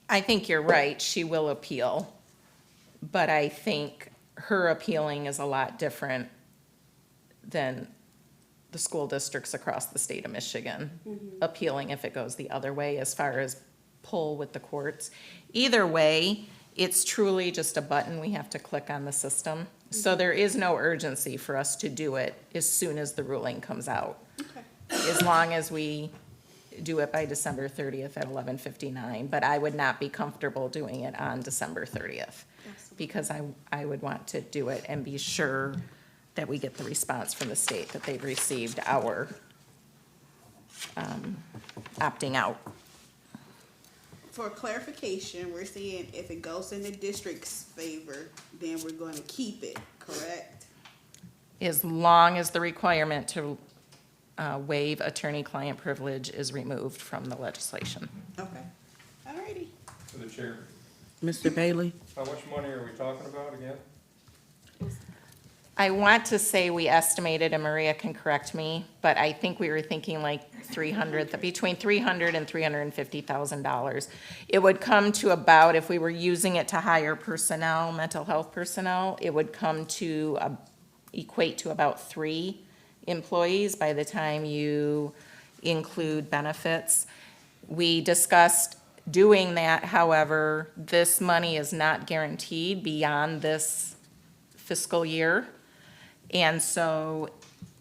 I think you're right, she will appeal, but I think her appealing is a lot different than the school districts across the state of Michigan appealing if it goes the other way, as far as pull with the courts. Either way, it's truly just a button we have to click on the system. So there is no urgency for us to do it as soon as the ruling comes out. As long as we do it by December 30th at 11:59, but I would not be comfortable doing it on December 30th, because I would want to do it and be sure that we get the response from the state that they've received our opting out for clarification, we're saying if it goes in the district's favor, then we're gonna keep it, correct? As long as the requirement to waive attorney-client privilege is removed from the legislation. Okay, alrighty. To the chair, Mr. Bailey? how much money are we talking about again? I want to say we estimated, and Maria can correct me, but I think we were thinking like between $300,000 and $350,000. It would come to about, if we were using it to hire personnel, mental health personnel, it would come to equate to about 3 employees by the time you include benefits. We discussed doing that, however, this money is not guaranteed beyond this fiscal year. And so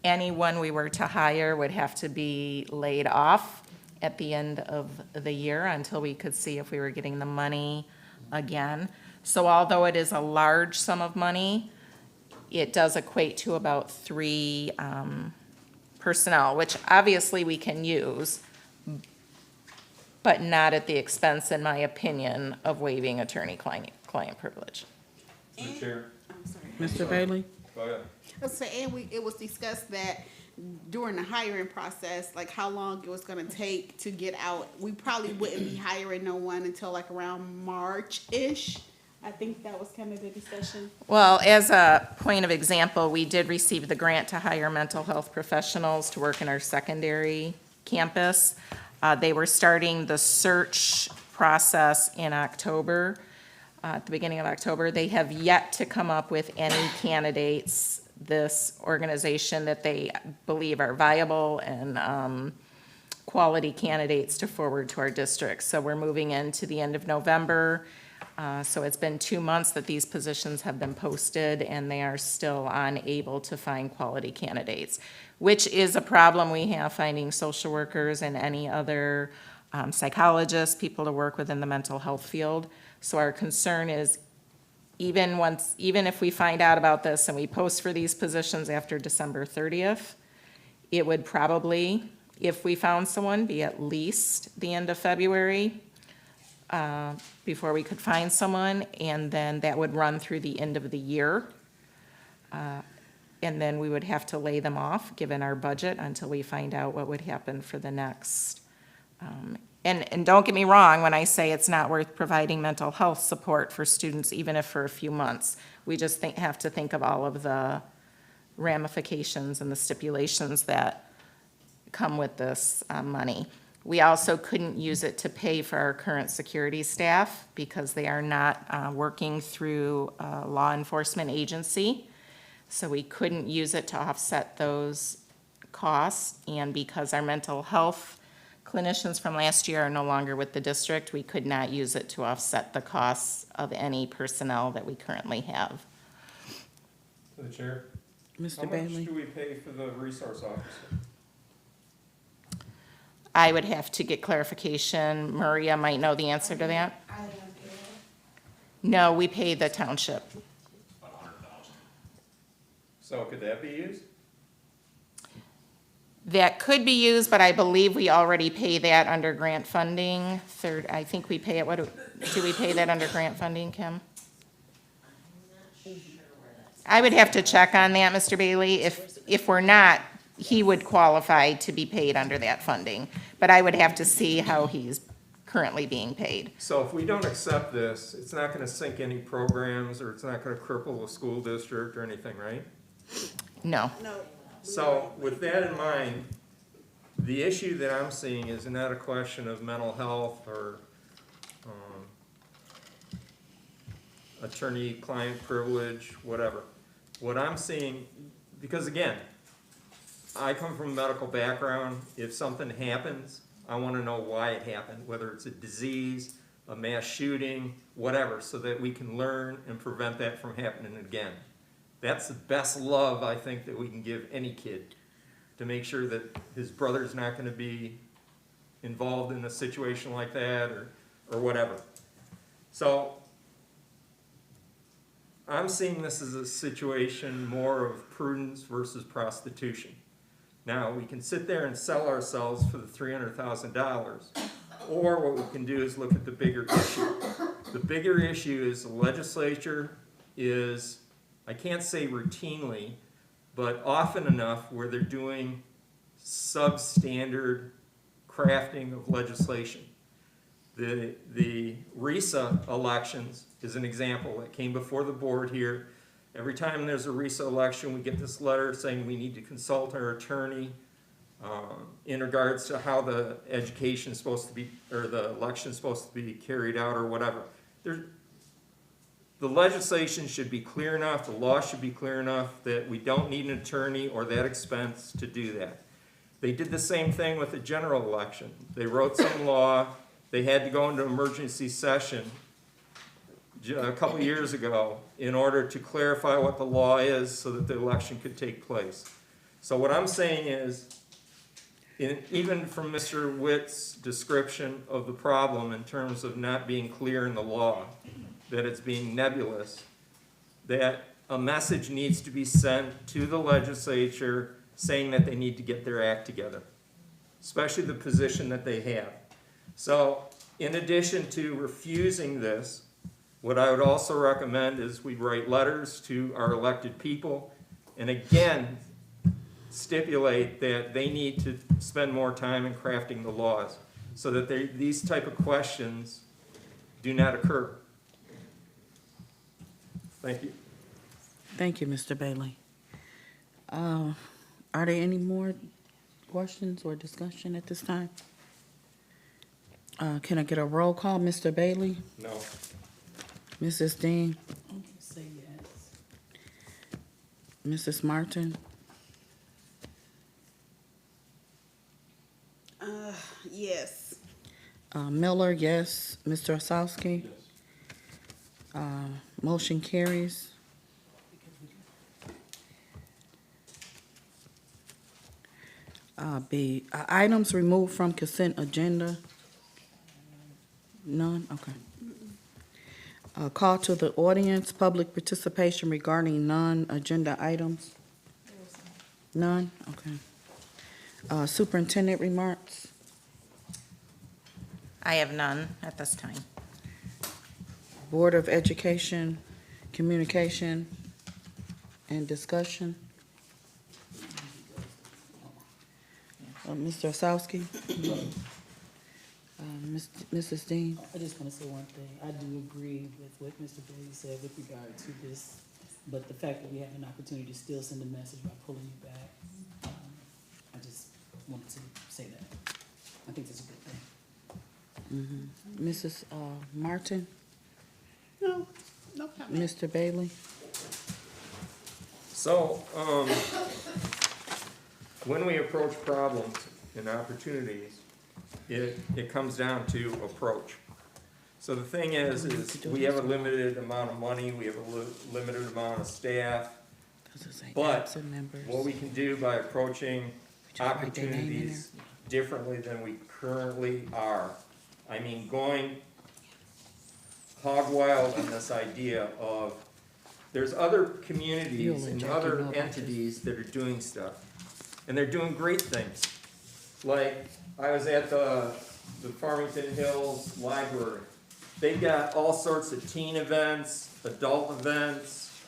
anyone we were to hire would have to be laid off at the end of the year until we could see if we were getting the money again. So although it is a large sum of money, it does equate to about 3 personnel, which obviously we can use, but not at the expense, in my opinion, of waiving attorney-client privilege. To the chair, I'm sorry. Mr. Bailey? go ahead. So, and it was discussed that during the hiring process, like how long it was gonna take to get out. We probably wouldn't be hiring no one until like around March-ish. I think that was kind of the discussion. Well, as a point of example, we did receive the grant to hire mental health professionals to work in our secondary campus. They were starting the search process in October, at the beginning of October. They have yet to come up with any candidates, this organization, that they believe are viable and quality candidates to forward to our district. So we're moving into the end of November. So it's been 2 months that these positions have been posted, and they are still unable to find quality candidates, which is a problem we have, finding social workers and any other psychologists, people to work within the mental health field. So our concern is, even if we find out about this and we post for these positions after December 30th, it would probably, if we found someone, be at least the end of February before we could find someone, and then that would run through the end of the year. And then we would have to lay them off, given our budget, until we find out what would happen for the next. And don't get me wrong when I say it's not worth providing mental health support for students, even if for a few months. We just have to think of all of the ramifications and the stipulations that come with this money. We also couldn't use it to pay for our current security staff because they are not working through a law enforcement agency. So we couldn't use it to offset those costs. And because our mental health clinicians from last year are no longer with the district, we could not use it to offset the costs of any personnel that we currently have. To the chair, Mr. how much Bailey? do we pay for the resource officer? I would have to get clarification. Maria might know the answer to that. No, we pay the township. So could that be used? That could be used, but I believe we already pay that under grant funding. I think we pay it, do we pay that under grant funding, Kim? I would have to check on that, Mr. Bailey. If we're not, he would qualify to be paid under that funding. But I would have to see how he's currently being paid. So if we don't accept this, it's not gonna sink any programs, or it's not gonna cripple the school district or anything, right? No. No. So with that in mind, the issue that I'm seeing is not a question of mental health or attorney-client privilege, whatever. What I'm seeing, because again, I come from a medical background. If something happens, I want to know why it happened, whether it's a disease, a mass shooting, whatever, so that we can learn and prevent that from happening again. That's the best love, I think, that we can give any kid, to make sure that his brother's not going to be involved in a situation like that or whatever. So I'm seeing this as a situation more of prudence versus prostitution. Now, we can sit there and sell ourselves for the $300,000, Or what we can do is look at the bigger issue. The bigger issue is the legislature is, I can't say routinely, but often enough where they're doing substandard crafting of legislation. The RISA elections is an example that came before the board here. Every time there's a RISA election, we get this letter saying we need to consult our attorney in regards to how the education is supposed to be, or the election is supposed to be carried out or whatever. The legislation should be clear enough, the law should be clear enough that we don't need an attorney or that expense to do that. They did the same thing with the general election. They wrote some law, they had to go into emergency session a couple years ago in order to clarify what the law is so that the election could take place. So what I'm saying is, even from Mr. Witt's description of the problem in terms of not being clear in the law, that it's being nebulous, that a message needs to be sent to the legislature saying that they need to get their act together, especially the position that they have. So in addition to refusing this, what I would also recommend is we write letters to our elected people and again stipulate that they need to spend more time in crafting the laws so that these type of questions do not occur. Thank you. Thank you, Mr. Bailey. Are there any more questions or discussion at this time? Can I get a roll call? Mr. Bailey? No. Mrs. Dean? Say yes. Mrs. Martin? Yes. Miller, yes. Mr. Osowski? Motion carries. B, items removed from consent agenda. None, okay. Call to the audience, public participation regarding non-agenda items. None, okay. Superintendent remarks. I have none at this time. Board of Education, communication, and discussion. Mr. Osowski? Mrs. Dean? I just want to say one thing. I do agree with what Mr. Bailey said with regard to this, but the fact that we have an opportunity to still send a message by pulling you back, I just wanted to say that. I think that's a good thing. Mrs. Martin? No, no comment. Mr. Bailey? So, when we approach problems and opportunities, it comes down to approach. So the thing is we have a limited amount of money, we have a limited amount of staff, but what we can do by approaching opportunities differently than we currently are, I mean, going hog wild on this idea of there's other communities and other entities that are doing stuff, and they're doing great things. Like, I was at the Farmington Hills Library. They've got all sorts of teen events, adult events,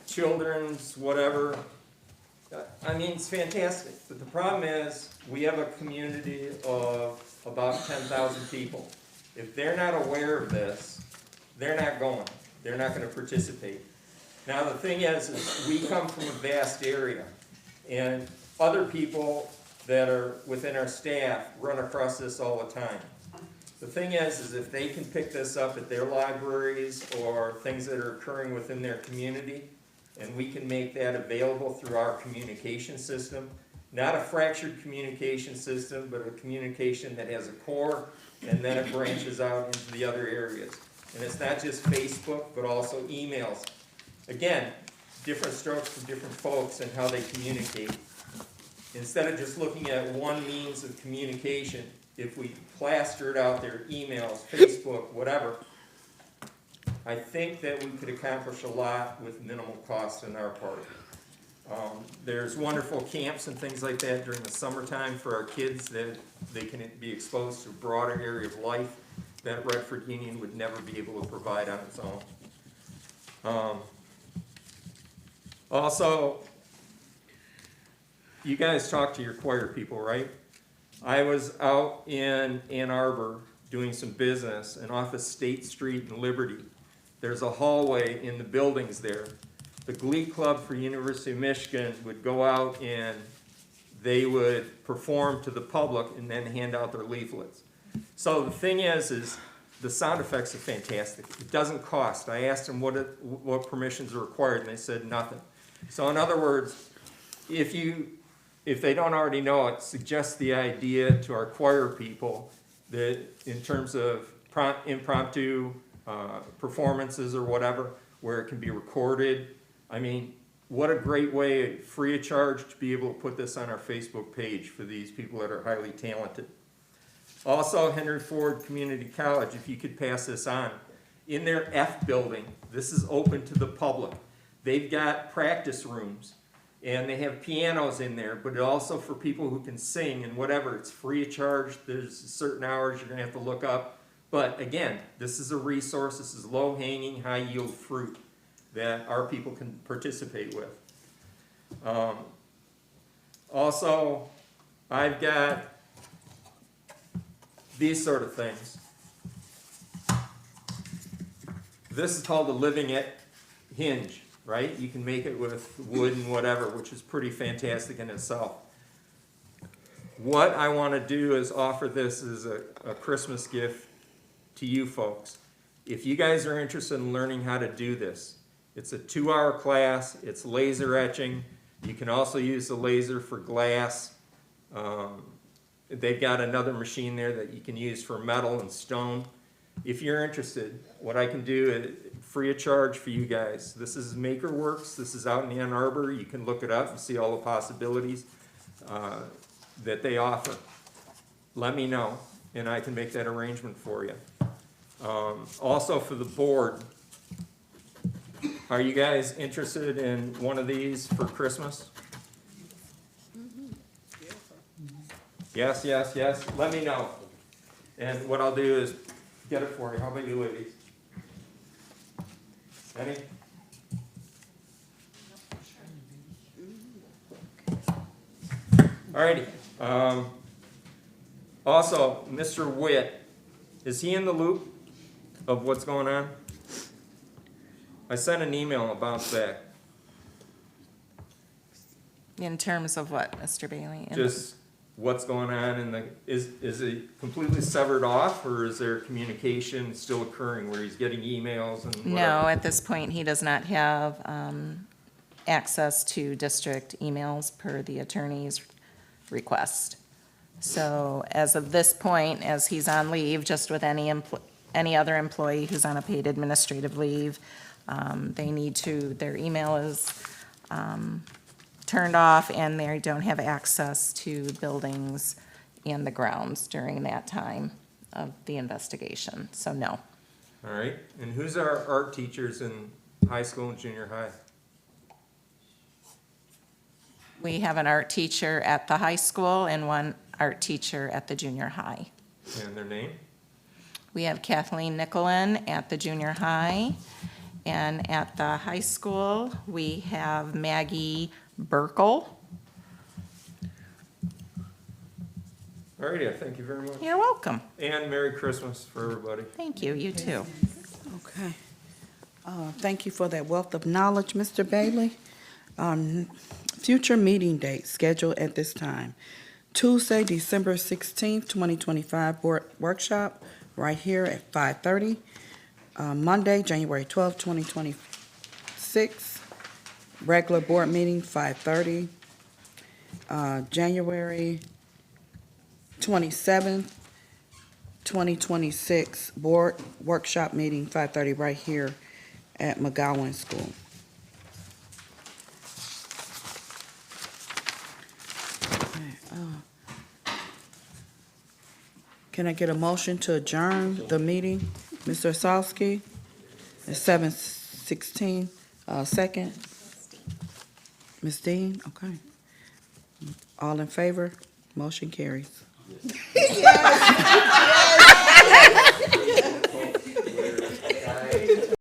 children's, whatever. I mean, it's fantastic. But the problem is, we have a community of about 10,000 people. If they're not aware of this, they're not going. They're not going to participate. Now, the thing is we come from a vast area, and other people that are within our staff run across this all the time. The thing is if they can pick this up at their libraries or things that are occurring within their community, and we can make that available through our communication system, not a fractured communication system, but a communication that has a core, and then it branches out into the other areas. And it's not just Facebook, but also emails. Again, different strokes for different folks and how they communicate. Instead of just looking at one means of communication, if we plastered out their emails, Facebook, whatever, I think that we could accomplish a lot with minimal cost on our part. There's wonderful camps and things like that during the summertime for our kids that they can be exposed to a broader area of life that Redford Union would never be able to provide on its own. Also, you guys talk to your choir people, right? I was out in Ann Arbor doing some business, and off of State Street and Liberty, there's a hallway in the buildings there. The Glee Club for University of Michigan would go out and they would perform to the public and then hand out their leaflets. So the thing is the sound effects are fantastic. It doesn't cost. I asked them what permissions are required, and they said nothing. So in other words, if they don't already know it, suggest the idea to our choir people that in terms of impromptu performances or whatever, where it can be recorded. I mean, what a great way, free of charge, to be able to put this on our Facebook page for these people that are highly talented. Also, Henry Ford Community College, if you could pass this on. In their F building, this is open to the public. They've got practice rooms, and they have pianos in there, but also for people who can sing and whatever. It's free of charge. There's certain hours you're going to have to look up. But again, this is a resource. This is low-hanging, high-yield fruit that our people can participate with. Also, I've got these sort of things. This is called a living hinge, right? You can make it with wood and whatever, which is pretty fantastic in itself. What I want to do is offer this as a Christmas gift to you folks. If you guys are interested in learning how to do this, it's a 2-hour class. It's laser etching. You can also use the laser for glass. They've got another machine there that you can use for metal and stone. If you're interested, what I can do is free of charge for you guys. This is MakerWorks. This is out in Ann Arbor. You can look it up and see all the possibilities that they offer. Let me know, and I can make that arrangement for you. Also for the board, are you guys interested in one of these for Christmas? Yes, yes, yes. Let me know. And what I'll do is get it for you. How about you ladies? Any? Alrighty. Also, Mr. Witt, is he in the loop of what's going on? I sent an email about that. In terms of what, Mr. Bailey? Just what's going on in is it completely severed off, or is there communication still occurring where he's getting emails and whatever? No, at this point, he does not have access to district emails per the attorney's request. So as of this point, as he's on leave, just with any other employee who's on a paid administrative leave, they need to, their email is turned off, and they don't have access to buildings and the grounds during that time of the investigation, so no. All right, and who's our art teachers in high school and junior high? We have an art teacher at the high school and one art teacher at the junior high. And their name? We have Kathleen Nicolin at the junior high, and at the high school, we have Maggie Burkle. All righty, thank you very much. You're welcome. And Merry Christmas for everybody. Thank you, you too. Okay. Thank you for that wealth of knowledge, Mr. Bailey. Future meeting dates scheduled at this time. Tuesday, December 16th, 2025, board workshop right here at 5:30. Monday, January 12th, 2026, regular board meeting, 5:30. January 27th, 2026, board workshop meeting, 5:30, right here at McGowan School. Can I get a motion to adjourn the meeting? Mr. Osowski, at 7:16, second. Ms. Dean, okay. All in favor? Motion carries.